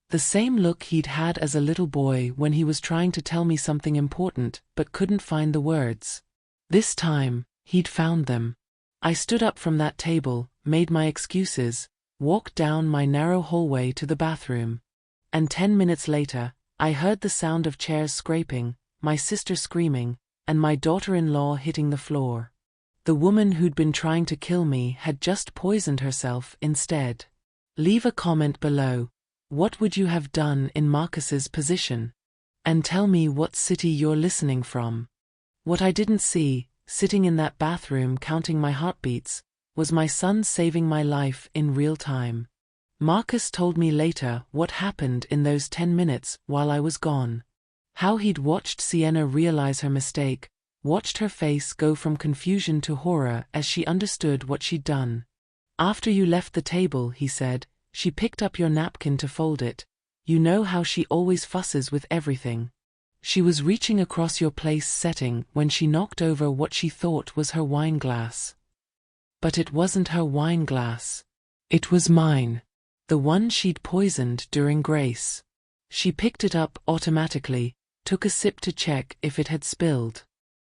The same look he'd had as a little boy when he was trying to tell me something important but couldn't find the words. This time, he'd found them. I stood up from that table, made my excuses, walked down my narrow hallway to the bathroom. And 10 minutes later, I heard the sound of chairs scraping, my sister screaming, and my daughter-in-law hitting the floor. The woman who'd been trying to kill me had just poisoned herself instead. Leave a comment below. What would you have done in Marcus's position? And tell me what city you're listening from. What I didn't see, sitting in that bathroom counting my heartbeats, was my son saving my life in real time. Marcus told me later what happened in those 10 minutes while I was gone. How he'd watched Sienna realize her mistake, watched her face go from confusion to horror as she understood what she'd done. After you left the table, he said, she picked up your napkin to fold it. You know how she always fusses with everything. She was reaching across your place setting when she knocked over what she thought was her wine glass. But it wasn't her wine glass. It was mine. The one she'd poisoned during Grace. She picked it up automatically, took a sip to check if it had spilled.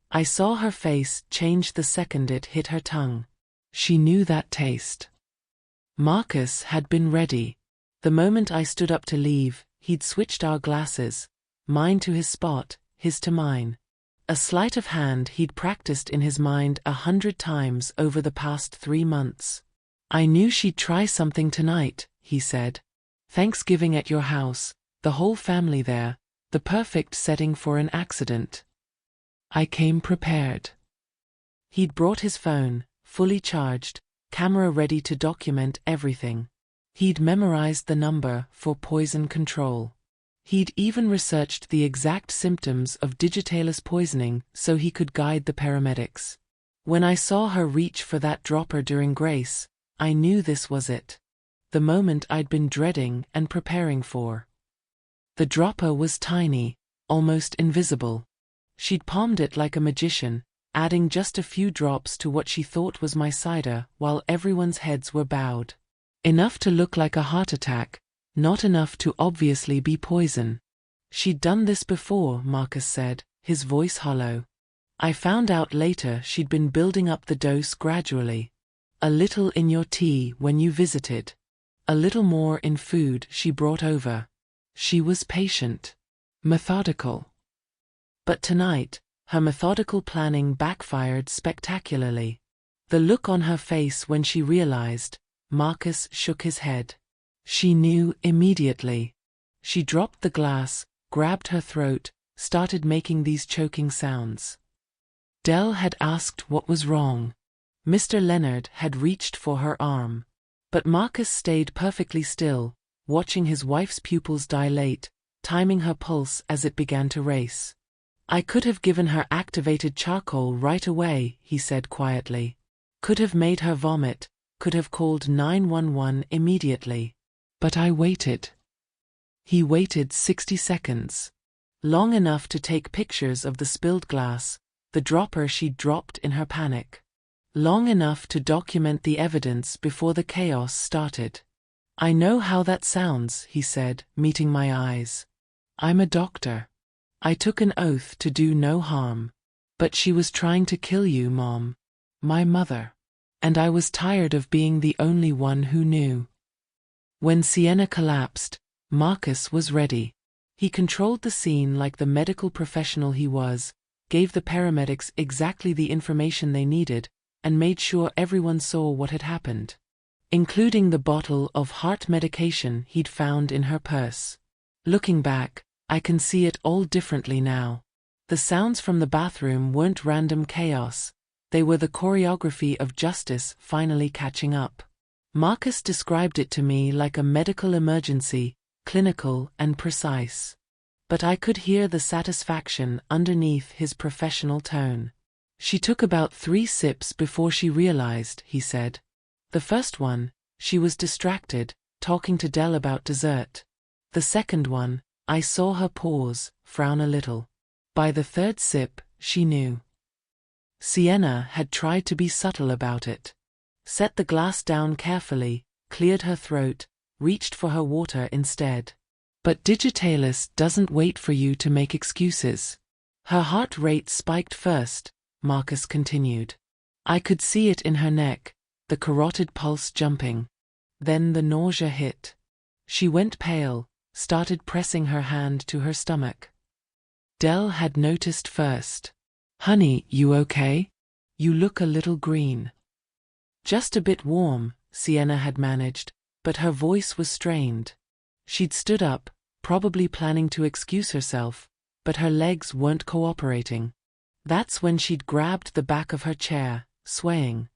I saw her face change the second it hit her tongue. She knew that taste. Marcus had been ready. The moment I stood up to leave, he'd switched our glasses, mine to his spot, his to mine. A sleight of hand he'd practiced in his mind 100 times over the past 3 months. I knew she'd try something tonight, he said. Thanksgiving at your house, the whole family there, the perfect setting for an accident. I came prepared. He'd brought his phone, fully charged, camera ready to document everything. He'd memorized the number for poison control. He'd even researched the exact symptoms of digitalis poisoning so he could guide the paramedics. When I saw her reach for that dropper during Grace, I knew this was it. The moment I'd been dreading and preparing for. The dropper was tiny, almost invisible. She'd palmed it like a magician, adding just a few drops to what she thought was my cider while everyone's heads were bowed. Enough to look like a heart attack, not enough to obviously be poison. She'd done this before, Marcus said, his voice hollow. I found out later she'd been building up the dose gradually. A little in your tea when you visited. A little more in food she brought over. She was patient. Methodical. But tonight, her methodical planning backfired spectacularly. The look on her face when she realized, Marcus shook his head. She knew immediately. She dropped the glass, grabbed her throat, started making these choking sounds. Dell had asked what was wrong. Mr. Leonard had reached for her arm. But Marcus stayed perfectly still, watching his wife's pupils dilate, timing her pulse as it began to race. I could have given her activated charcoal right away, he said quietly. Could have made her vomit, could have called 911 immediately. But I waited. He waited 60 seconds. Long enough to take pictures of the spilled glass, the dropper she'd dropped in her panic. Long enough to document the evidence before the chaos started. I know how that sounds, he said, meeting my eyes. I'm a doctor. I took an oath to do no harm. But she was trying to kill you, Mom. My mother. And I was tired of being the only one who knew. When Sienna collapsed, Marcus was ready. He controlled the scene like the medical professional he was, gave the paramedics exactly the information they needed, and made sure everyone saw what had happened. including the bottle of heart medication he'd found in her purse. Looking back, I can see it all differently now. The sounds from the bathroom weren't random chaos, they were the choreography of justice finally catching up. Marcus described it to me like a medical emergency, clinical and precise. But I could hear the satisfaction underneath his professional tone. She took about 3 sips before she realized, he said. The first one, she was distracted, talking to Dell about dessert. The second one, I saw her pause, frown a little. By the third sip, she knew. Sienna had tried to be subtle about it. Set the glass down carefully, cleared her throat, reached for her water instead. But Digitalis doesn't wait for you to make excuses. Her heart rate spiked first, Marcus continued. I could see it in her neck, the carotid pulse jumping. Then the nausea hit. She went pale, started pressing her hand to her stomach. Dell had noticed first. Honey, you okay? You look a little green. Just a bit warm, Sienna had managed, but her voice was strained. She'd stood up, probably planning to excuse herself, but her legs weren't cooperating. That's when she'd grabbed the back of her chair, swaying.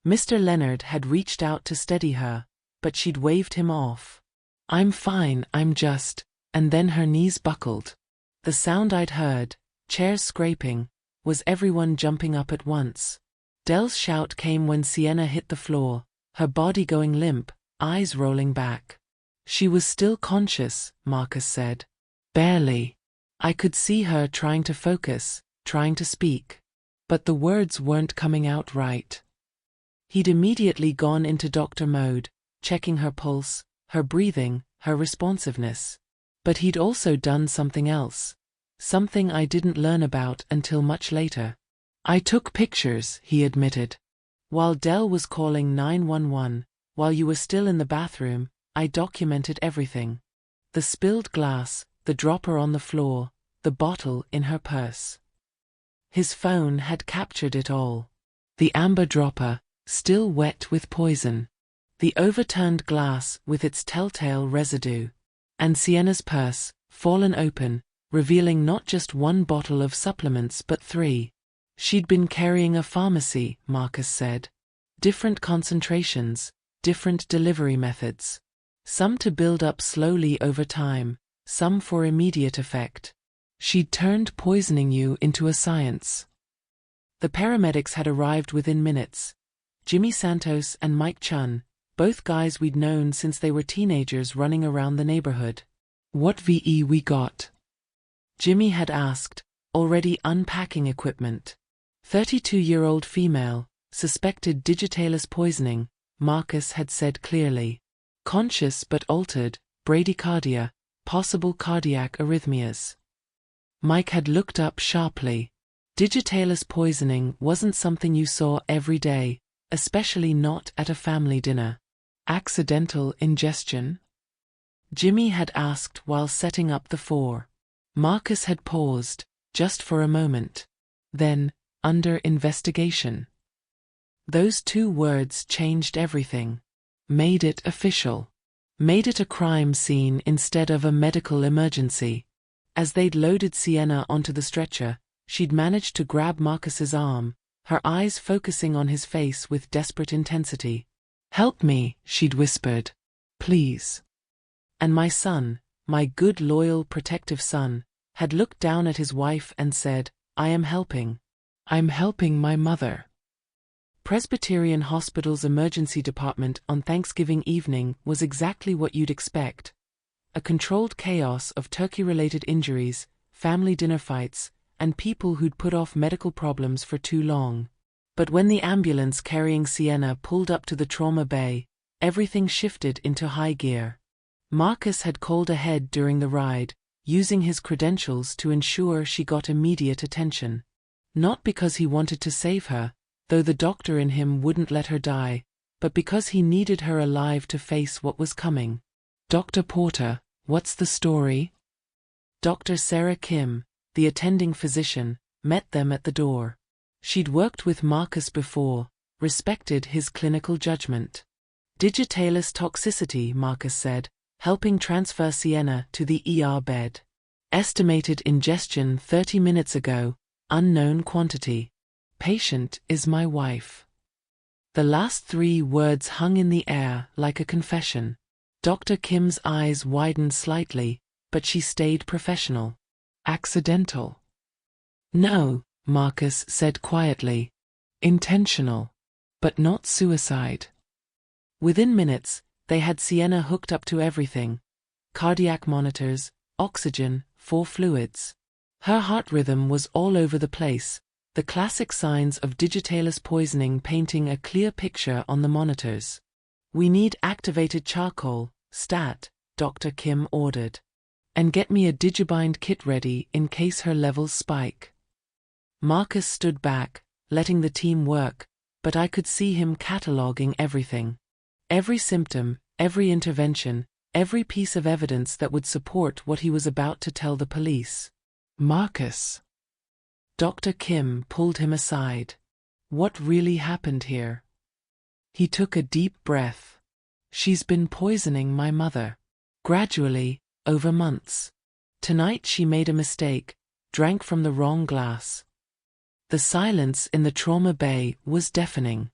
Mr. Leonard had reached out to steady her, but she'd waved him off. I'm fine, I'm just, and then her knees buckled. The sound I'd heard, chairs scraping, was everyone jumping up at once. Dell's shout came when Sienna hit the floor, her body going limp, eyes rolling back. She was still conscious, Marcus said. Barely. I could see her trying to focus, trying to speak. But the words weren't coming out right. He'd immediately gone into doctor mode, checking her pulse, her breathing, her responsiveness. But he'd also done something else. Something I didn't learn about until much later. I took pictures, he admitted. While Dell was calling 911, while you were still in the bathroom, I documented everything. The spilled glass, the dropper on the floor, the bottle in her purse. His phone had captured it all. The amber dropper, still wet with poison. The overturned glass with its telltale residue. And Sienna's purse, fallen open, revealing not just 1 bottle of supplements but 3. She'd been carrying a pharmacy, Marcus said. Different concentrations, different delivery methods. Some to build up slowly over time, some for immediate effect. She'd turned poisoning you into a science. The paramedics had arrived within minutes. Jimmy Santos and Mike Chun, both guys we'd known since they were teenagers running around the neighborhood. What VE we got? Jimmy had asked, already unpacking equipment. 32-year-old female, suspected Digitalis poisoning, Marcus had said clearly. Conscious but altered, bradycardia, possible cardiac arrhythmias. Mike had looked up sharply. Digitalis poisoning wasn't something you saw every day, especially not at a family dinner. Accidental ingestion? Jimmy had asked while setting up the 4. Marcus had paused, just for a moment. Then, under investigation. Those 2 words changed everything. Made it official. Made it a crime scene instead of a medical emergency. As they'd loaded Sienna onto the stretcher, she'd managed to grab Marcus's arm, her eyes focusing on his face with desperate intensity. Help me, she'd whispered. Please. And my son, my good loyal protective son, had looked down at his wife and said, I am helping. I'm helping my mother. Presbyterian Hospital's emergency department on Thanksgiving evening was exactly what you'd expect. A controlled chaos of turkey-related injuries, family dinner fights, and people who'd put off medical problems for too long. But when the ambulance carrying Sienna pulled up to the trauma bay, everything shifted into high gear. Marcus had called ahead during the ride, using his credentials to ensure she got immediate attention. Not because he wanted to save her, though the doctor in him wouldn't let her die, but because he needed her alive to face what was coming. Dr. Porter, what's the story? Dr. Sarah Kim, the attending physician, met them at the door. She'd worked with Marcus before, respected his clinical judgment. Digitalis toxicity, Marcus said, helping transfer Sienna to the ER bed. Estimated ingestion 30 minutes ago, unknown quantity. Patient is my wife. The last 3 words hung in the air like a confession. Dr. Kim's eyes widened slightly, but she stayed professional. Accidental. No, Marcus said quietly. Intentional. But not suicide. Within minutes, they had Sienna hooked up to everything. Cardiac monitors, oxygen, 4 fluids. Her heart rhythm was all over the place, the classic signs of digitalis poisoning painting a clear picture on the monitors. We need activated charcoal, stat, Dr. Kim ordered. And get me a digibind kit ready in case her levels spike. Marcus stood back, letting the team work, but I could see him cataloging everything. Every symptom, every intervention, every piece of evidence that would support what he was about to tell the police. Marcus. Dr. Kim pulled him aside. What really happened here? He took a deep breath. She's been poisoning my mother. Gradually, over months. Tonight she made a mistake, drank from the wrong glass. The silence in the trauma bay was deafening.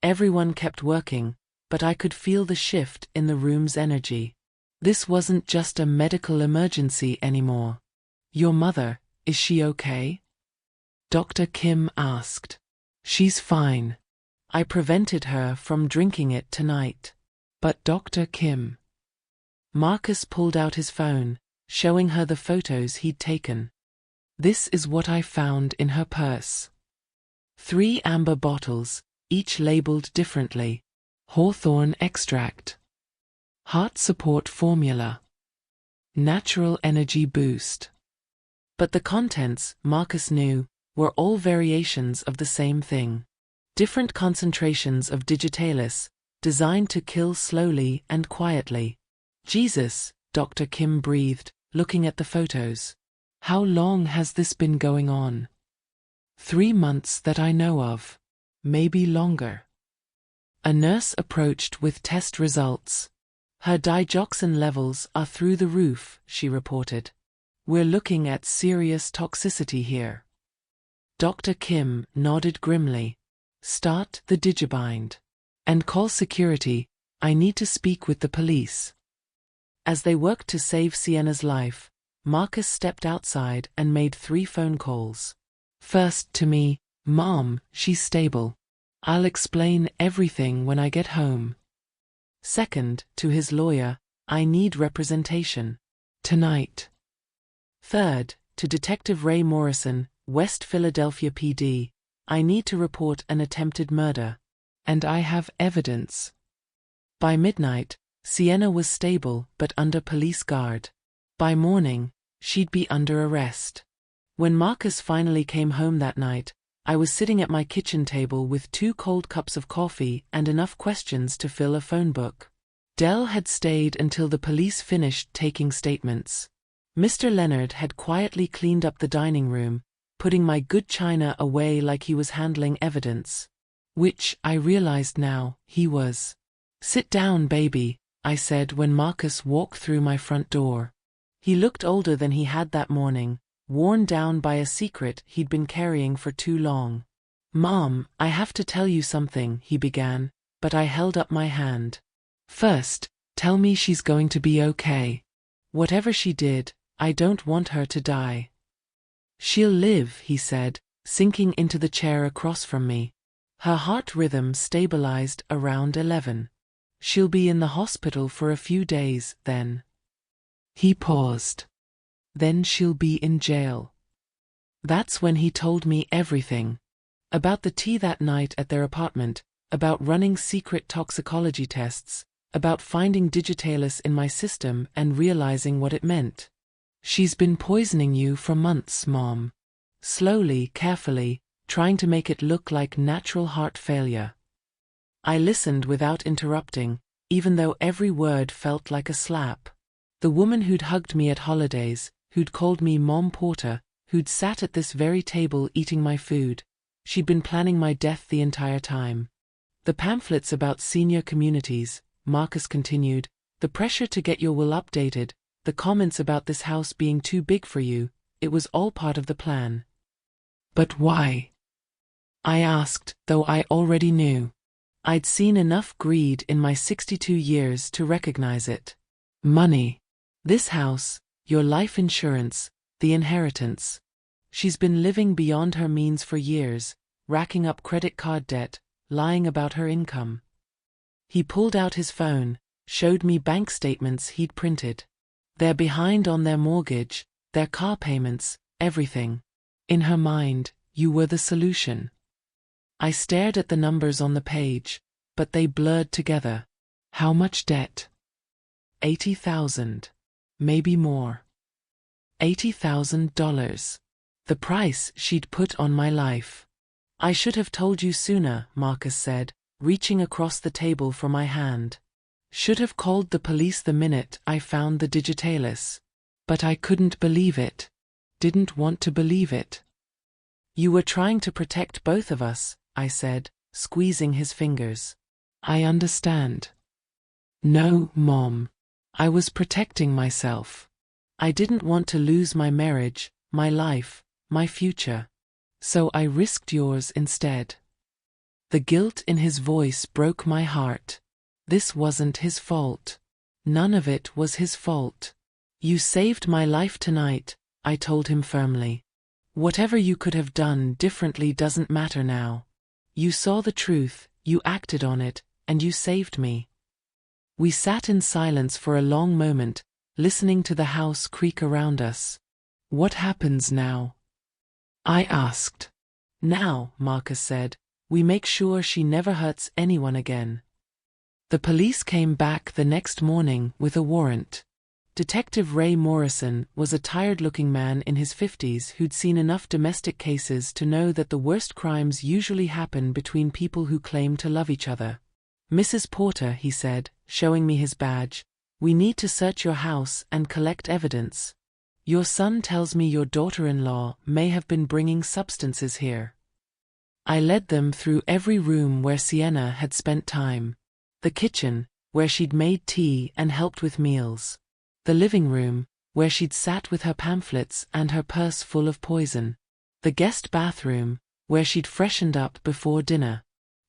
Everyone kept working, but I could feel the shift in the room's energy. This wasn't just a medical emergency anymore. Your mother, is she okay? Dr. Kim asked. She's fine. I prevented her from drinking it tonight. But Dr. Kim. Marcus pulled out his phone, showing her the photos he'd taken. This is what I found in her purse. 3 amber bottles, each labeled differently. Hawthorn extract. Heart support formula. Natural energy boost. But the contents, Marcus knew, were all variations of the same thing. Different concentrations of digitalis, designed to kill slowly and quietly. Jesus, Dr. Kim breathed, looking at the photos. How long has this been going on? 3 months that I know of. Maybe longer. A nurse approached with test results. Her digoxin levels are through the roof, she reported. We're looking at serious toxicity here. Dr. Kim nodded grimly. Start the digibind. And call security, I need to speak with the police. As they worked to save Sienna's life, Marcus stepped outside and made 3 phone calls. First to me, Mom, she's stable. I'll explain everything when I get home. Second, to his lawyer, I need representation. Tonight. Third, to Detective Ray Morrison, West Philadelphia PD, I need to report an attempted murder. And I have evidence. By midnight, Sienna was stable but under police guard. By morning, she'd be under arrest. When Marcus finally came home that night, I was sitting at my kitchen table with 2 cold cups of coffee and enough questions to fill a phone book. Dell had stayed until the police finished taking statements. Mr. Leonard had quietly cleaned up the dining room, putting my good china away like he was handling evidence. Which, I realized now, he was. Sit down, baby, I said when Marcus walked through my front door. He looked older than he had that morning, worn down by a secret he'd been carrying for too long. Mom, I have to tell you something, he began, but I held up my hand. First, tell me she's going to be okay. Whatever she did, I don't want her to die. She'll live, he said, sinking into the chair across from me. Her heart rhythm stabilized around 11. She'll be in the hospital for a few days, then. He paused. Then she'll be in jail. That's when he told me everything. About the tea that night at their apartment, about running secret toxicology tests, about finding digitalis in my system and realizing what it meant. She's been poisoning you for months, Mom. Slowly, carefully, trying to make it look like natural heart failure. I listened without interrupting, even though every word felt like a slap. The woman who'd hugged me at holidays, who'd called me Mom Porter, who'd sat at this very table eating my food, she'd been planning my death the entire time. The pamphlets about senior communities, Marcus continued, the pressure to get your will updated, the comments about this house being too big for you, it was all part of the plan. But why? I asked, though I already knew. I'd seen enough greed in my 62 years to recognize it. Money. This house, your life insurance, the inheritance. She's been living beyond her means for years, racking up credit card debt, lying about her income. He pulled out his phone, showed me bank statements he'd printed. They're behind on their mortgage, their car payments, everything. In her mind, you were the solution. I stared at the numbers on the page, but they blurred together. How much debt? 80,000. Maybe more. $80,000. The price she'd put on my life. I should have told you sooner, Marcus said, reaching across the table for my hand. Should have called the police the minute I found the digitalis. But I couldn't believe it. Didn't want to believe it. You were trying to protect both of us, I said, squeezing his fingers. I understand. No, Mom. I was protecting myself. I didn't want to lose my marriage, my life, my future. So I risked yours instead. The guilt in his voice broke my heart. This wasn't his fault. None of it was his fault. You saved my life tonight, I told him firmly. Whatever you could have done differently doesn't matter now. You saw the truth, you acted on it, and you saved me. We sat in silence for a long moment, listening to the house creak around us. What happens now? I asked. Now, Marcus said, we make sure she never hurts anyone again. The police came back the next morning with a warrant. Detective Ray Morrison was a tired-looking man in his 50s who'd seen enough domestic cases to know that the worst crimes usually happen between people who claim to love each other. Mrs. Porter, he said, showing me his badge, we need to search your house and collect evidence. Your son tells me your daughter-in-law may have been bringing substances here. I led them through every room where Sienna had spent time. The kitchen, where she'd made tea and helped with meals. The living room, where she'd sat with her pamphlets and her purse full of poison. The guest bathroom, where she'd freshened up before dinner.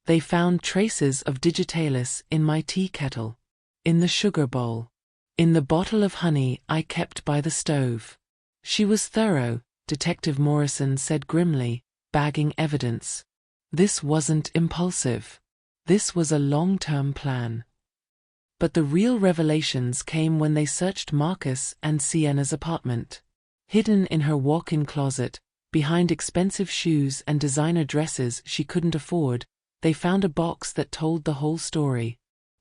They found traces of digitalis in my tea kettle, in the sugar bowl, in the bottle of honey I kept by the stove. She was thorough, Detective Morrison said grimly, bagging evidence. This wasn't impulsive. This was a long-term plan. But the real revelations came when they searched Marcus and Sienna's apartment. Hidden in her walk-in closet, behind expensive shoes and designer dresses she couldn't afford, they found a box that told the whole story.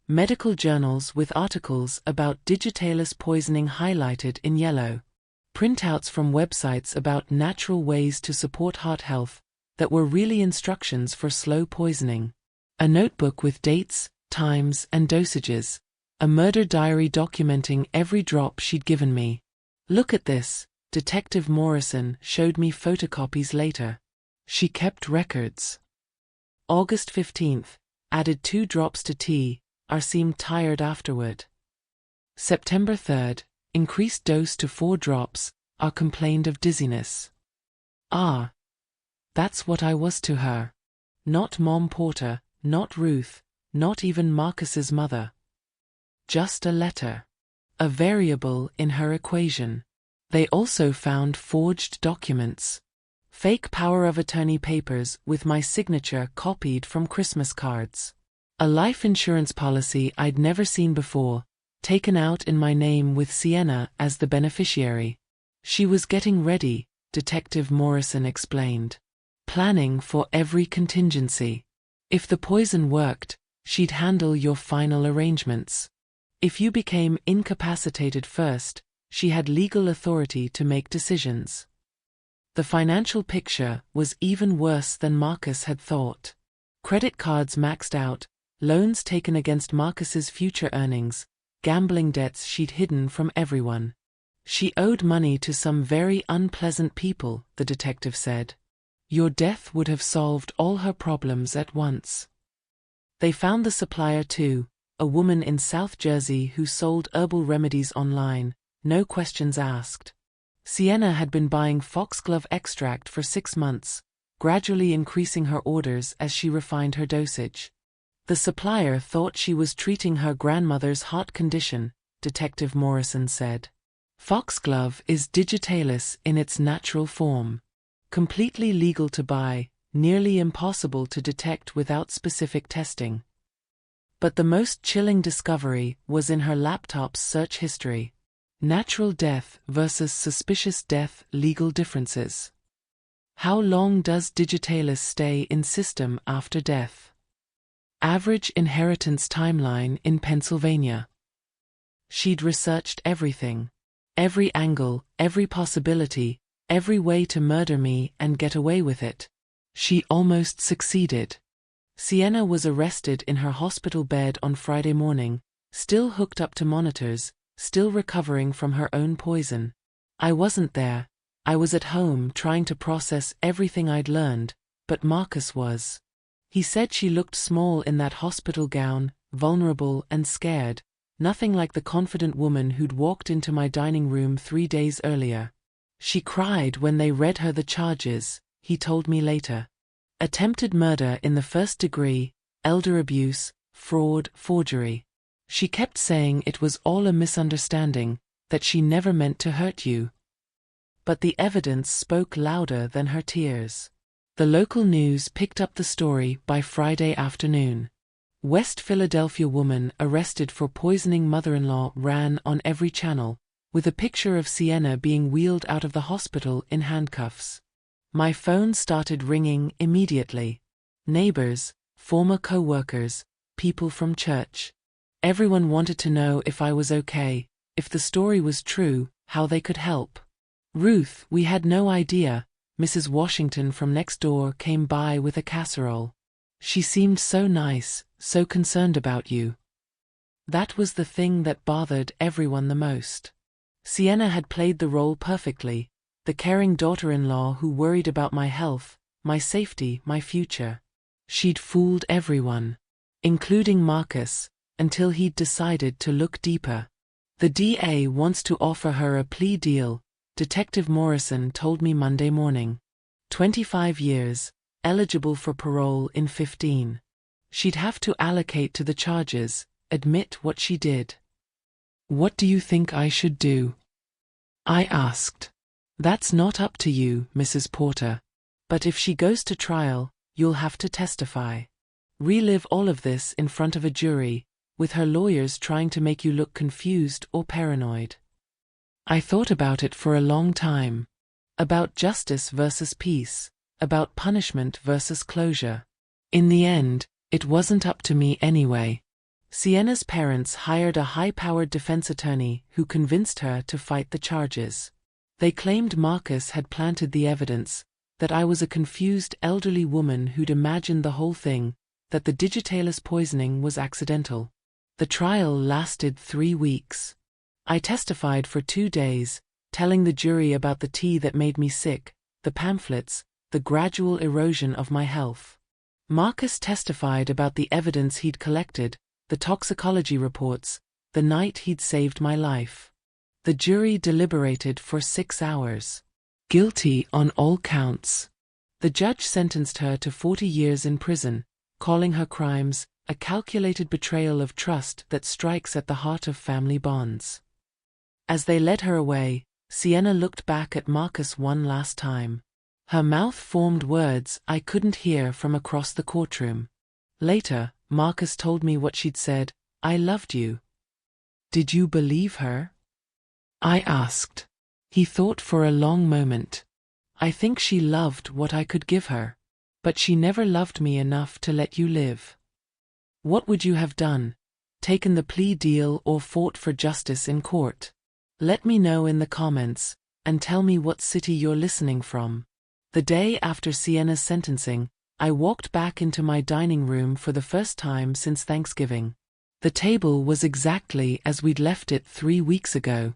Medical journals with articles about digitalis poisoning highlighted in yellow. Printouts from websites about natural ways to support heart health that were really instructions for slow poisoning. A notebook with dates, times, and dosages. A murder diary documenting every drop she'd given me. Look at this, Detective Morrison showed me photocopies later. She kept records. August 15th, added 2 drops to tea, or seemed tired afterward. September 3rd, increased dose to 4 drops, or complained of dizziness. Ah. That's what I was to her. Not Mom Porter, not Ruth, not even Marcus's mother. Just a letter. A variable in her equation. They also found forged documents. Fake power of attorney papers with my signature copied from Christmas cards. A life insurance policy I'd never seen before, taken out in my name with Sienna as the beneficiary. She was getting ready, Detective Morrison explained. Planning for every contingency. If the poison worked, she'd handle your final arrangements. If you became incapacitated first, she had legal authority to make decisions. The financial picture was even worse than Marcus had thought. Credit cards maxed out, loans taken against Marcus's future earnings, gambling debts she'd hidden from everyone. She owed money to some very unpleasant people, the detective said. Your death would have solved all her problems at once. They found the supplier too, a woman in South Jersey who sold herbal remedies online, no questions asked. Sienna had been buying foxglove extract for 6 months, gradually increasing her orders as she refined her dosage. The supplier thought she was treating her grandmother's heart condition, Detective Morrison said. Foxglove is digitalis in its natural form. Completely legal to buy, nearly impossible to detect without specific testing. But the most chilling discovery was in her laptop's search history. Natural death versus suspicious death, legal differences. How long does digitalis stay in system after death? Average inheritance timeline in Pennsylvania. She'd researched everything. Every angle, every possibility, every way to murder me and get away with it. She almost succeeded. Sienna was arrested in her hospital bed on Friday morning, still hooked up to monitors, still recovering from her own poison. I wasn't there. I was at home trying to process everything I'd learned, but Marcus was. He said she looked small in that hospital gown, vulnerable and scared, nothing like the confident woman who'd walked into my dining room 3 days earlier. She cried when they read her the charges, he told me later. Attempted murder in the first degree, elder abuse, fraud, forgery. She kept saying it was all a misunderstanding, that she never meant to hurt you. But the evidence spoke louder than her tears. The local news picked up the story by Friday afternoon. West Philadelphia woman arrested for poisoning mother-in-law ran on every channel, with a picture of Sienna being wheeled out of the hospital in handcuffs. My phone started ringing immediately. Neighbors, former co-workers, people from church. Everyone wanted to know if I was okay, if the story was true, how they could help. Ruth, we had no idea. Mrs. Washington from next door came by with a casserole. She seemed so nice, so concerned about you. That was the thing that bothered everyone the most. Sienna had played the role perfectly, the caring daughter-in-law who worried about my health, my safety, my future. She'd fooled everyone, including Marcus, until he'd decided to look deeper. The DA wants to offer her a plea deal, Detective Morrison told me Monday morning. 25 years, eligible for parole in 15. She'd have to allocate to the charges, admit what she did. What do you think I should do? I asked. That's not up to you, Mrs. Porter. But if she goes to trial, you'll have to testify. Relive all of this in front of a jury, with her lawyers trying to make you look confused or paranoid. I thought about it for a long time. About justice versus peace, about punishment versus closure. In the end, it wasn't up to me anyway. Sienna's parents hired a high-powered defense attorney who convinced her to fight the charges. They claimed Marcus had planted the evidence, that I was a confused elderly woman who'd imagined the whole thing, that the digitalis poisoning was accidental. The trial lasted 3 weeks. I testified for 2 days, telling the jury about the tea that made me sick, the pamphlets, the gradual erosion of my health. Marcus testified about the evidence he'd collected, the toxicology reports, the night he'd saved my life. The jury deliberated for 6 hours. Guilty on all counts. The judge sentenced her to 40 years in prison, calling her crimes a calculated betrayal of trust that strikes at the heart of family bonds. As they led her away, Sienna looked back at Marcus one last time. Her mouth formed words I couldn't hear from across the courtroom. Later, Marcus told me what she'd said, "I loved you." Did you believe her? I asked. He thought for a long moment. I think she loved what I could give her. But she never loved me enough to let you live. What would you have done? Taken the plea deal or fought for justice in court? Let me know in the comments, and tell me what city you're listening from. The day after Sienna's sentencing, I walked back into my dining room for the first time since Thanksgiving. The table was exactly as we'd left it 3 weeks ago.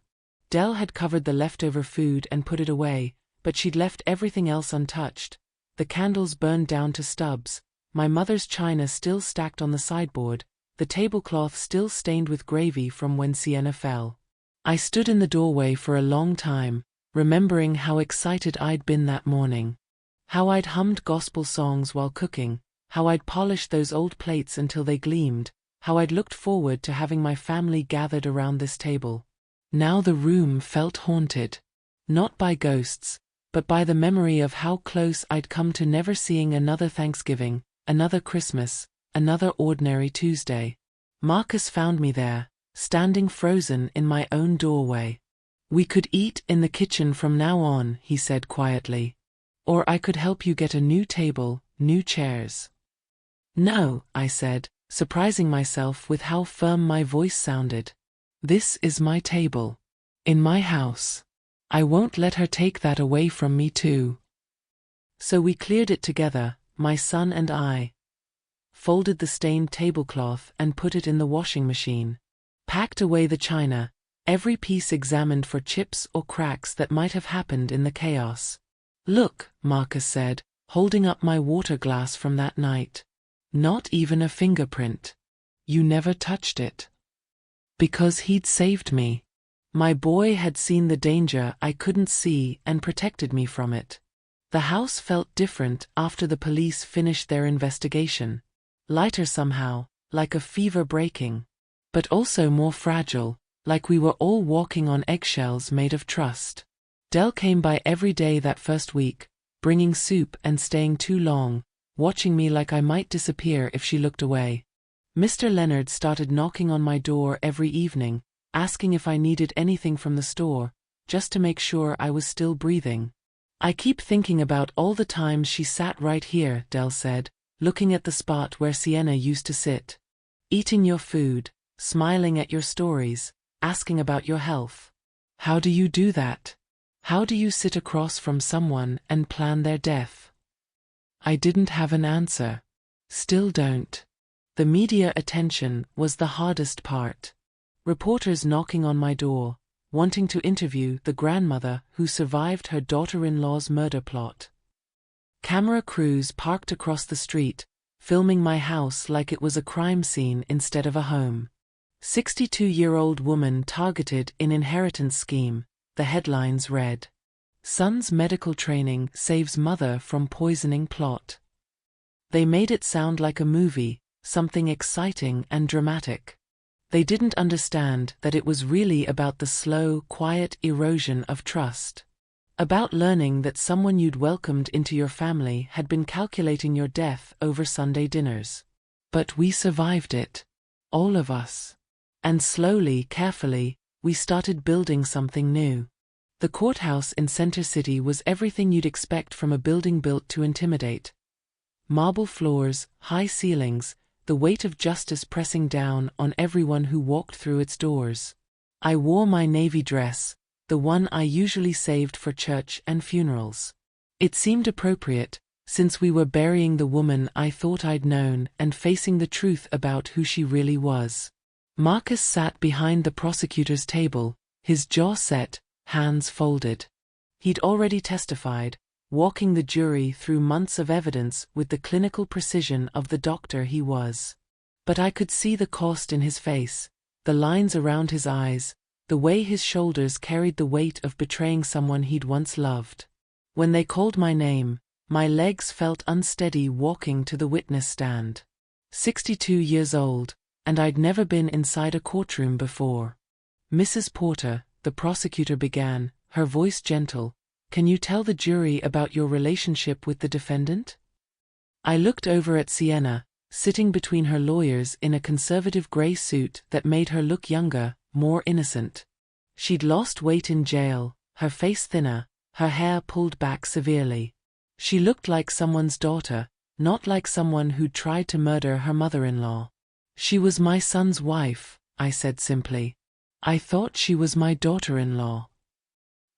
Dell had covered the leftover food and put it away, but she'd left everything else untouched. The candles burned down to stubs, my mother's china still stacked on the sideboard, the tablecloth still stained with gravy from when Sienna fell. I stood in the doorway for a long time, remembering how excited I'd been that morning. How I'd hummed gospel songs while cooking, how I'd polished those old plates until they gleamed, how I'd looked forward to having my family gathered around this table. Now the room felt haunted. Not by ghosts, but by the memory of how close I'd come to never seeing another Thanksgiving, another Christmas, another ordinary Tuesday. Marcus found me there, standing frozen in my own doorway. "We could eat in the kitchen from now on," he said quietly. "Or I could help you get a new table, new chairs." "No," I said, surprising myself with how firm my voice sounded. "This is my table. In my house. I won't let her take that away from me too." So we cleared it together, my son and I. Folded the stained tablecloth and put it in the washing machine. Packed away the china, every piece examined for chips or cracks that might have happened in the chaos. "Look," Marcus said, holding up my water glass from that night. "Not even a fingerprint. You never touched it." Because he'd saved me. My boy had seen the danger I couldn't see and protected me from it. The house felt different after the police finished their investigation. Lighter somehow, like a fever breaking. But also more fragile, like we were all walking on eggshells made of trust. Del came by every day that first week, bringing soup and staying too long, watching me like I might disappear if she looked away. Mr. Leonard started knocking on my door every evening, asking if I needed anything from the store, just to make sure I was still breathing. "I keep thinking about all the times she sat right here," Del said, looking at the spot where Sienna used to sit. "Eating your food, smiling at your stories, asking about your health. How do you do that? How do you sit across from someone and plan their death?" I didn't have an answer. Still don't. The media attention was the hardest part. Reporters knocking on my door, wanting to interview the grandmother who survived her daughter-in-law's murder plot. Camera crews parked across the street, filming my house like it was a crime scene instead of a home. 62-year-old woman targeted in inheritance scheme, the headlines read. Son's medical training saves mother from poisoning plot. They made it sound like a movie, something exciting and dramatic. They didn't understand that it was really about the slow, quiet erosion of trust. About learning that someone you'd welcomed into your family had been calculating your death over Sunday dinners. But we survived it. All of us. And slowly, carefully, we started building something new. The courthouse in Center City was everything you'd expect from a building built to intimidate. Marble floors, high ceilings, the weight of justice pressing down on everyone who walked through its doors. I wore my navy dress, the one I usually saved for church and funerals. It seemed appropriate, since we were burying the woman I thought I'd known and facing the truth about who she really was. Marcus sat behind the prosecutor's table, his jaw set, hands folded. He'd already testified, walking the jury through months of evidence with the clinical precision of the doctor he was. But I could see the cost in his face, the lines around his eyes, the way his shoulders carried the weight of betraying someone he'd once loved. When they called my name, my legs felt unsteady walking to the witness stand. 62 years old, and I'd never been inside a courtroom before. "Mrs. Porter," the prosecutor began, her voice gentle, "can you tell the jury about your relationship with the defendant?" I looked over at Sienna, sitting between her lawyers in a conservative gray suit that made her look younger, more innocent. She'd lost weight in jail, her face thinner, her hair pulled back severely. She looked like someone's daughter, not like someone who'd tried to murder her mother-in-law. "She was my son's wife," I said simply. "I thought she was my daughter-in-law."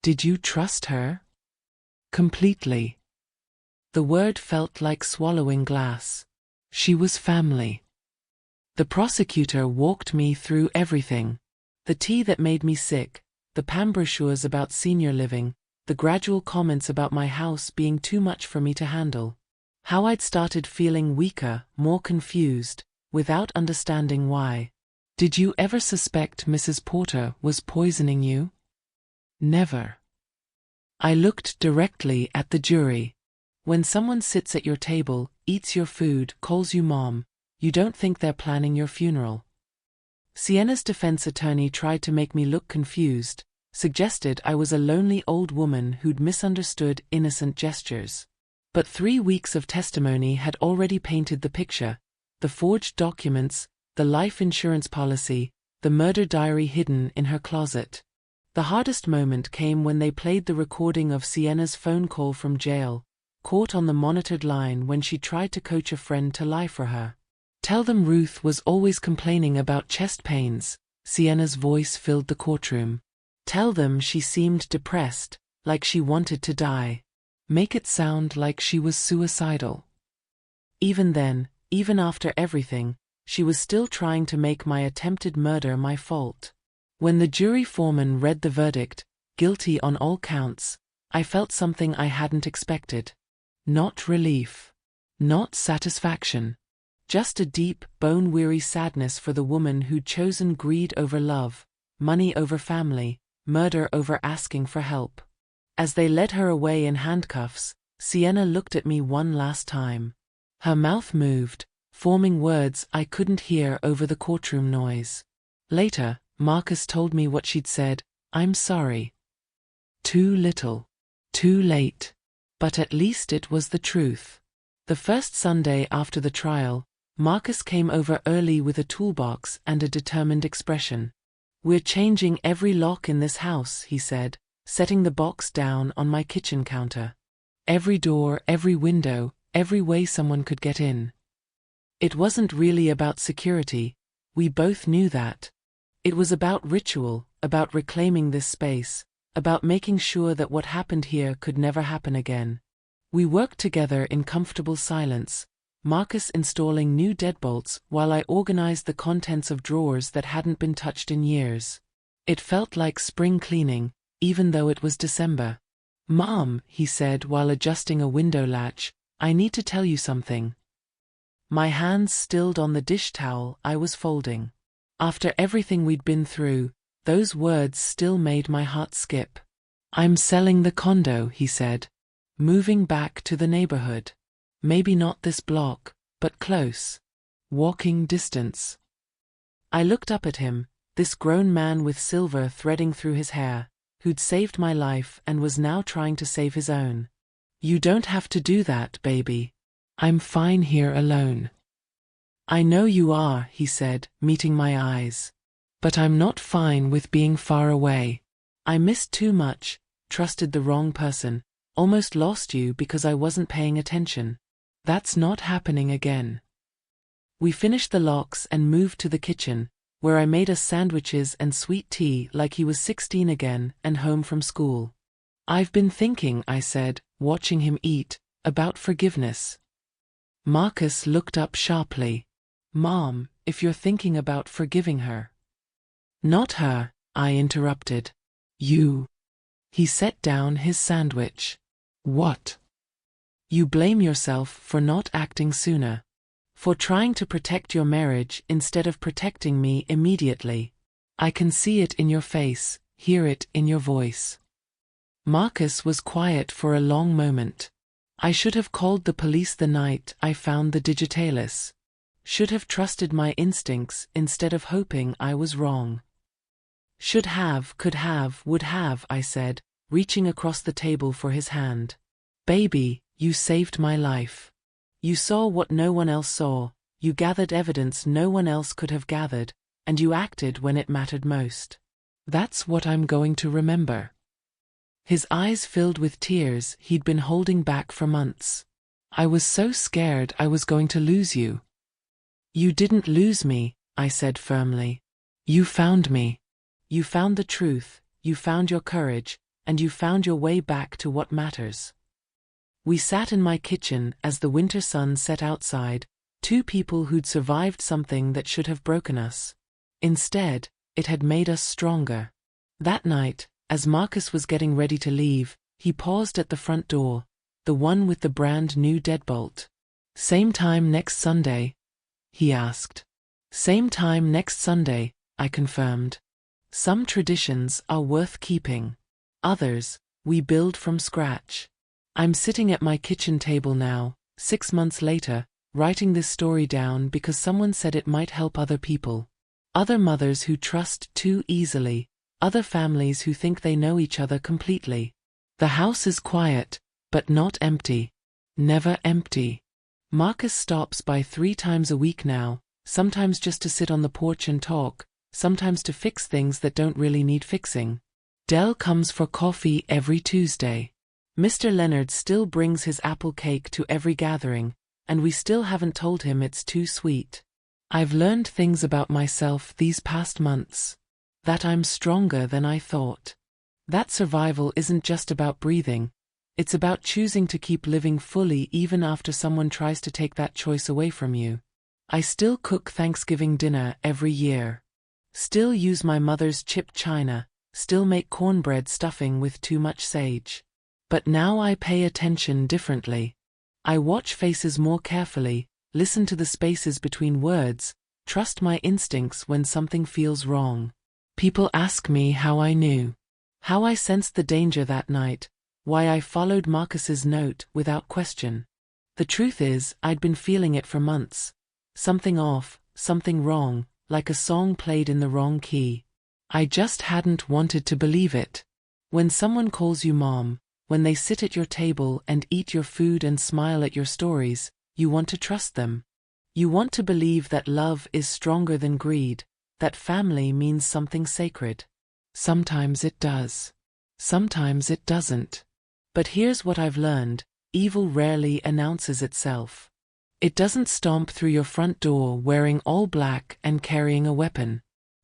"Did you trust her?" "Completely." The word felt like swallowing glass. "She was family." The prosecutor walked me through everything. The tea that made me sick, the Pam brochures about senior living, the gradual comments about my house being too much for me to handle. How I'd started feeling weaker, more confused, without understanding why. Did you ever suspect Mrs. Porter was poisoning you? Never. I looked directly at the jury. When someone sits at your table, eats your food, calls you mom, you don't think they're planning your funeral. Sienna's defense attorney tried to make me look confused, suggested I was a lonely old woman who'd misunderstood innocent gestures. But 3 weeks of testimony had already painted the picture: the forged documents, the life insurance policy, the murder diary hidden in her closet. The hardest moment came when they played the recording of Sienna's phone call from jail, caught on the monitored line when she tried to coach a friend to lie for her. Tell them Ruth was always complaining about chest pains. Sienna's voice filled the courtroom. Tell them she seemed depressed, like she wanted to die. Make it sound like she was suicidal. Even then, even after everything, she was still trying to make my attempted murder my fault. When the jury foreman read the verdict, guilty on all counts, I felt something I hadn't expected. Not relief. Not satisfaction. Just a deep, bone-weary sadness for the woman who'd chosen greed over love, money over family, murder over asking for help. As they led her away in handcuffs, Sienna looked at me one last time. Her mouth moved, forming words I couldn't hear over the courtroom noise. Later, Marcus told me what she'd said: "I'm sorry. Too little. Too late." But at least it was the truth. The first Sunday after the trial, Marcus came over early with a toolbox and a determined expression. "We're changing every lock in this house," he said, setting the box down on my kitchen counter. "Every door, every window, every way someone could get in." It wasn't really about security, we both knew that. It was about ritual, about reclaiming this space, about making sure that what happened here could never happen again. We worked together in comfortable silence, Marcus installing new deadbolts while I organized the contents of drawers that hadn't been touched in years. It felt like spring cleaning, even though it was December. "Mom," he said while adjusting a window latch, "I need to tell you something." My hands stilled on the dish towel I was folding. After everything we'd been through, those words still made my heart skip. "I'm selling the condo," he said. "Moving back to the neighborhood. Maybe not this block, but close. Walking distance." I looked up at him, this grown man with silver threading through his hair, who'd saved my life and was now trying to save his own. "You don't have to do that, baby. I'm fine here alone." "I know you are," he said, meeting my eyes. "But I'm not fine with being far away. I missed too much, trusted the wrong person, almost lost you because I wasn't paying attention. That's not happening again." We finished the locks and moved to the kitchen, where I made us sandwiches and sweet tea like he was 16 again and home from school. "I've been thinking," I said, watching him eat, "about forgiveness." Marcus looked up sharply. "Mom, if you're thinking about forgiving her." "Not her," I interrupted. "You." He set down his sandwich. "What?" "You blame yourself for not acting sooner. For trying to protect your marriage instead of protecting me immediately. I can see it in your face, hear it in your voice." Marcus was quiet for a long moment. I should have called the police the night I found the digitalis. Should have trusted my instincts instead of hoping I was wrong. "Should have, could have, would have," I said, reaching across the table for his hand. "Baby, you saved my life. You saw what no one else saw, you gathered evidence no one else could have gathered, and you acted when it mattered most. That's what I'm going to remember." His eyes filled with tears he'd been holding back for months. "I was so scared I was going to lose you." "You didn't lose me," I said firmly. "You found me. You found the truth, you found your courage, and you found your way back to what matters." We sat in my kitchen as the winter sun set outside, two people who'd survived something that should have broken us. Instead, it had made us stronger. That night, as Marcus was getting ready to leave, he paused at the front door, the one with the brand new deadbolt. "Same time next Sunday?" he asked. Same time next Sunday, I confirmed. Some traditions are worth keeping. Others, we build from scratch. I'm sitting at my kitchen table now, 6 months later, writing this story down because someone said it might help other people. Other mothers who trust too easily, other families who think they know each other completely. The house is quiet, but not empty. Never empty. Marcus stops by 3 times a week now, sometimes just to sit on the porch and talk, sometimes to fix things that don't really need fixing. Dell comes for coffee every Tuesday. Mr. Leonard still brings his apple cake to every gathering, and we still haven't told him it's too sweet. I've learned things about myself these past months. That I'm stronger than I thought. That survival isn't just about breathing, it's about choosing to keep living fully even after someone tries to take that choice away from you. I still cook Thanksgiving dinner every year. Still use my mother's chipped china, still make cornbread stuffing with too much sage. But now I pay attention differently. I watch faces more carefully, listen to the spaces between words, trust my instincts when something feels wrong. People ask me how I knew. How I sensed the danger that night, why I followed Marcus's note without question. The truth is, I'd been feeling it for months. Something off, something wrong, like a song played in the wrong key. I just hadn't wanted to believe it. When someone calls you mom, when they sit at your table and eat your food and smile at your stories, you want to trust them. You want to believe that love is stronger than greed, that family means something sacred. Sometimes it does. Sometimes it doesn't. But here's what I've learned: evil rarely announces itself. It doesn't stomp through your front door wearing all black and carrying a weapon.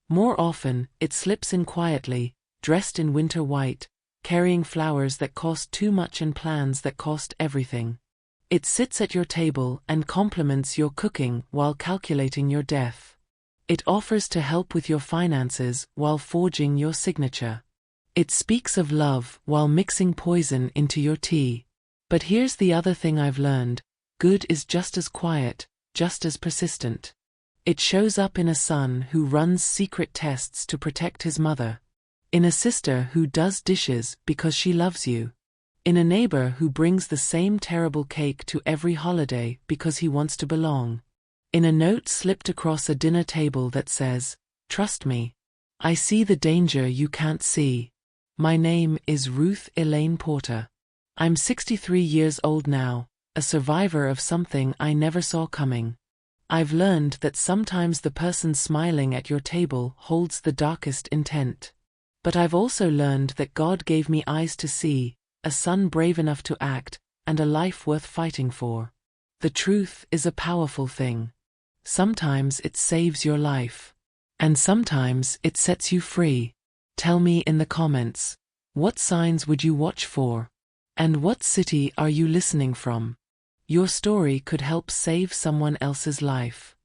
More often, it slips in quietly, dressed in winter white, carrying flowers that cost too much and plans that cost everything. It sits at your table and compliments your cooking while calculating your death. It offers to help with your finances while forging your signature. It speaks of love while mixing poison into your tea. But here's the other thing I've learned: good is just as quiet, just as persistent. It shows up in a son who runs secret tests to protect his mother. In a sister who does dishes because she loves you. In a neighbor who brings the same terrible cake to every holiday because he wants to belong. In a note slipped across a dinner table that says, "Trust me. I see the danger you can't see. My name is Ruth Elaine Porter. I'm 63 years old now, a survivor of something I never saw coming. I've learned that sometimes the person smiling at your table holds the darkest intent. But I've also learned that God gave me eyes to see, a son brave enough to act, and a life worth fighting for. The truth is a powerful thing. Sometimes it saves your life. And sometimes it sets you free. Tell me in the comments, what signs would you watch for? And what city are you listening from? Your story could help save someone else's life.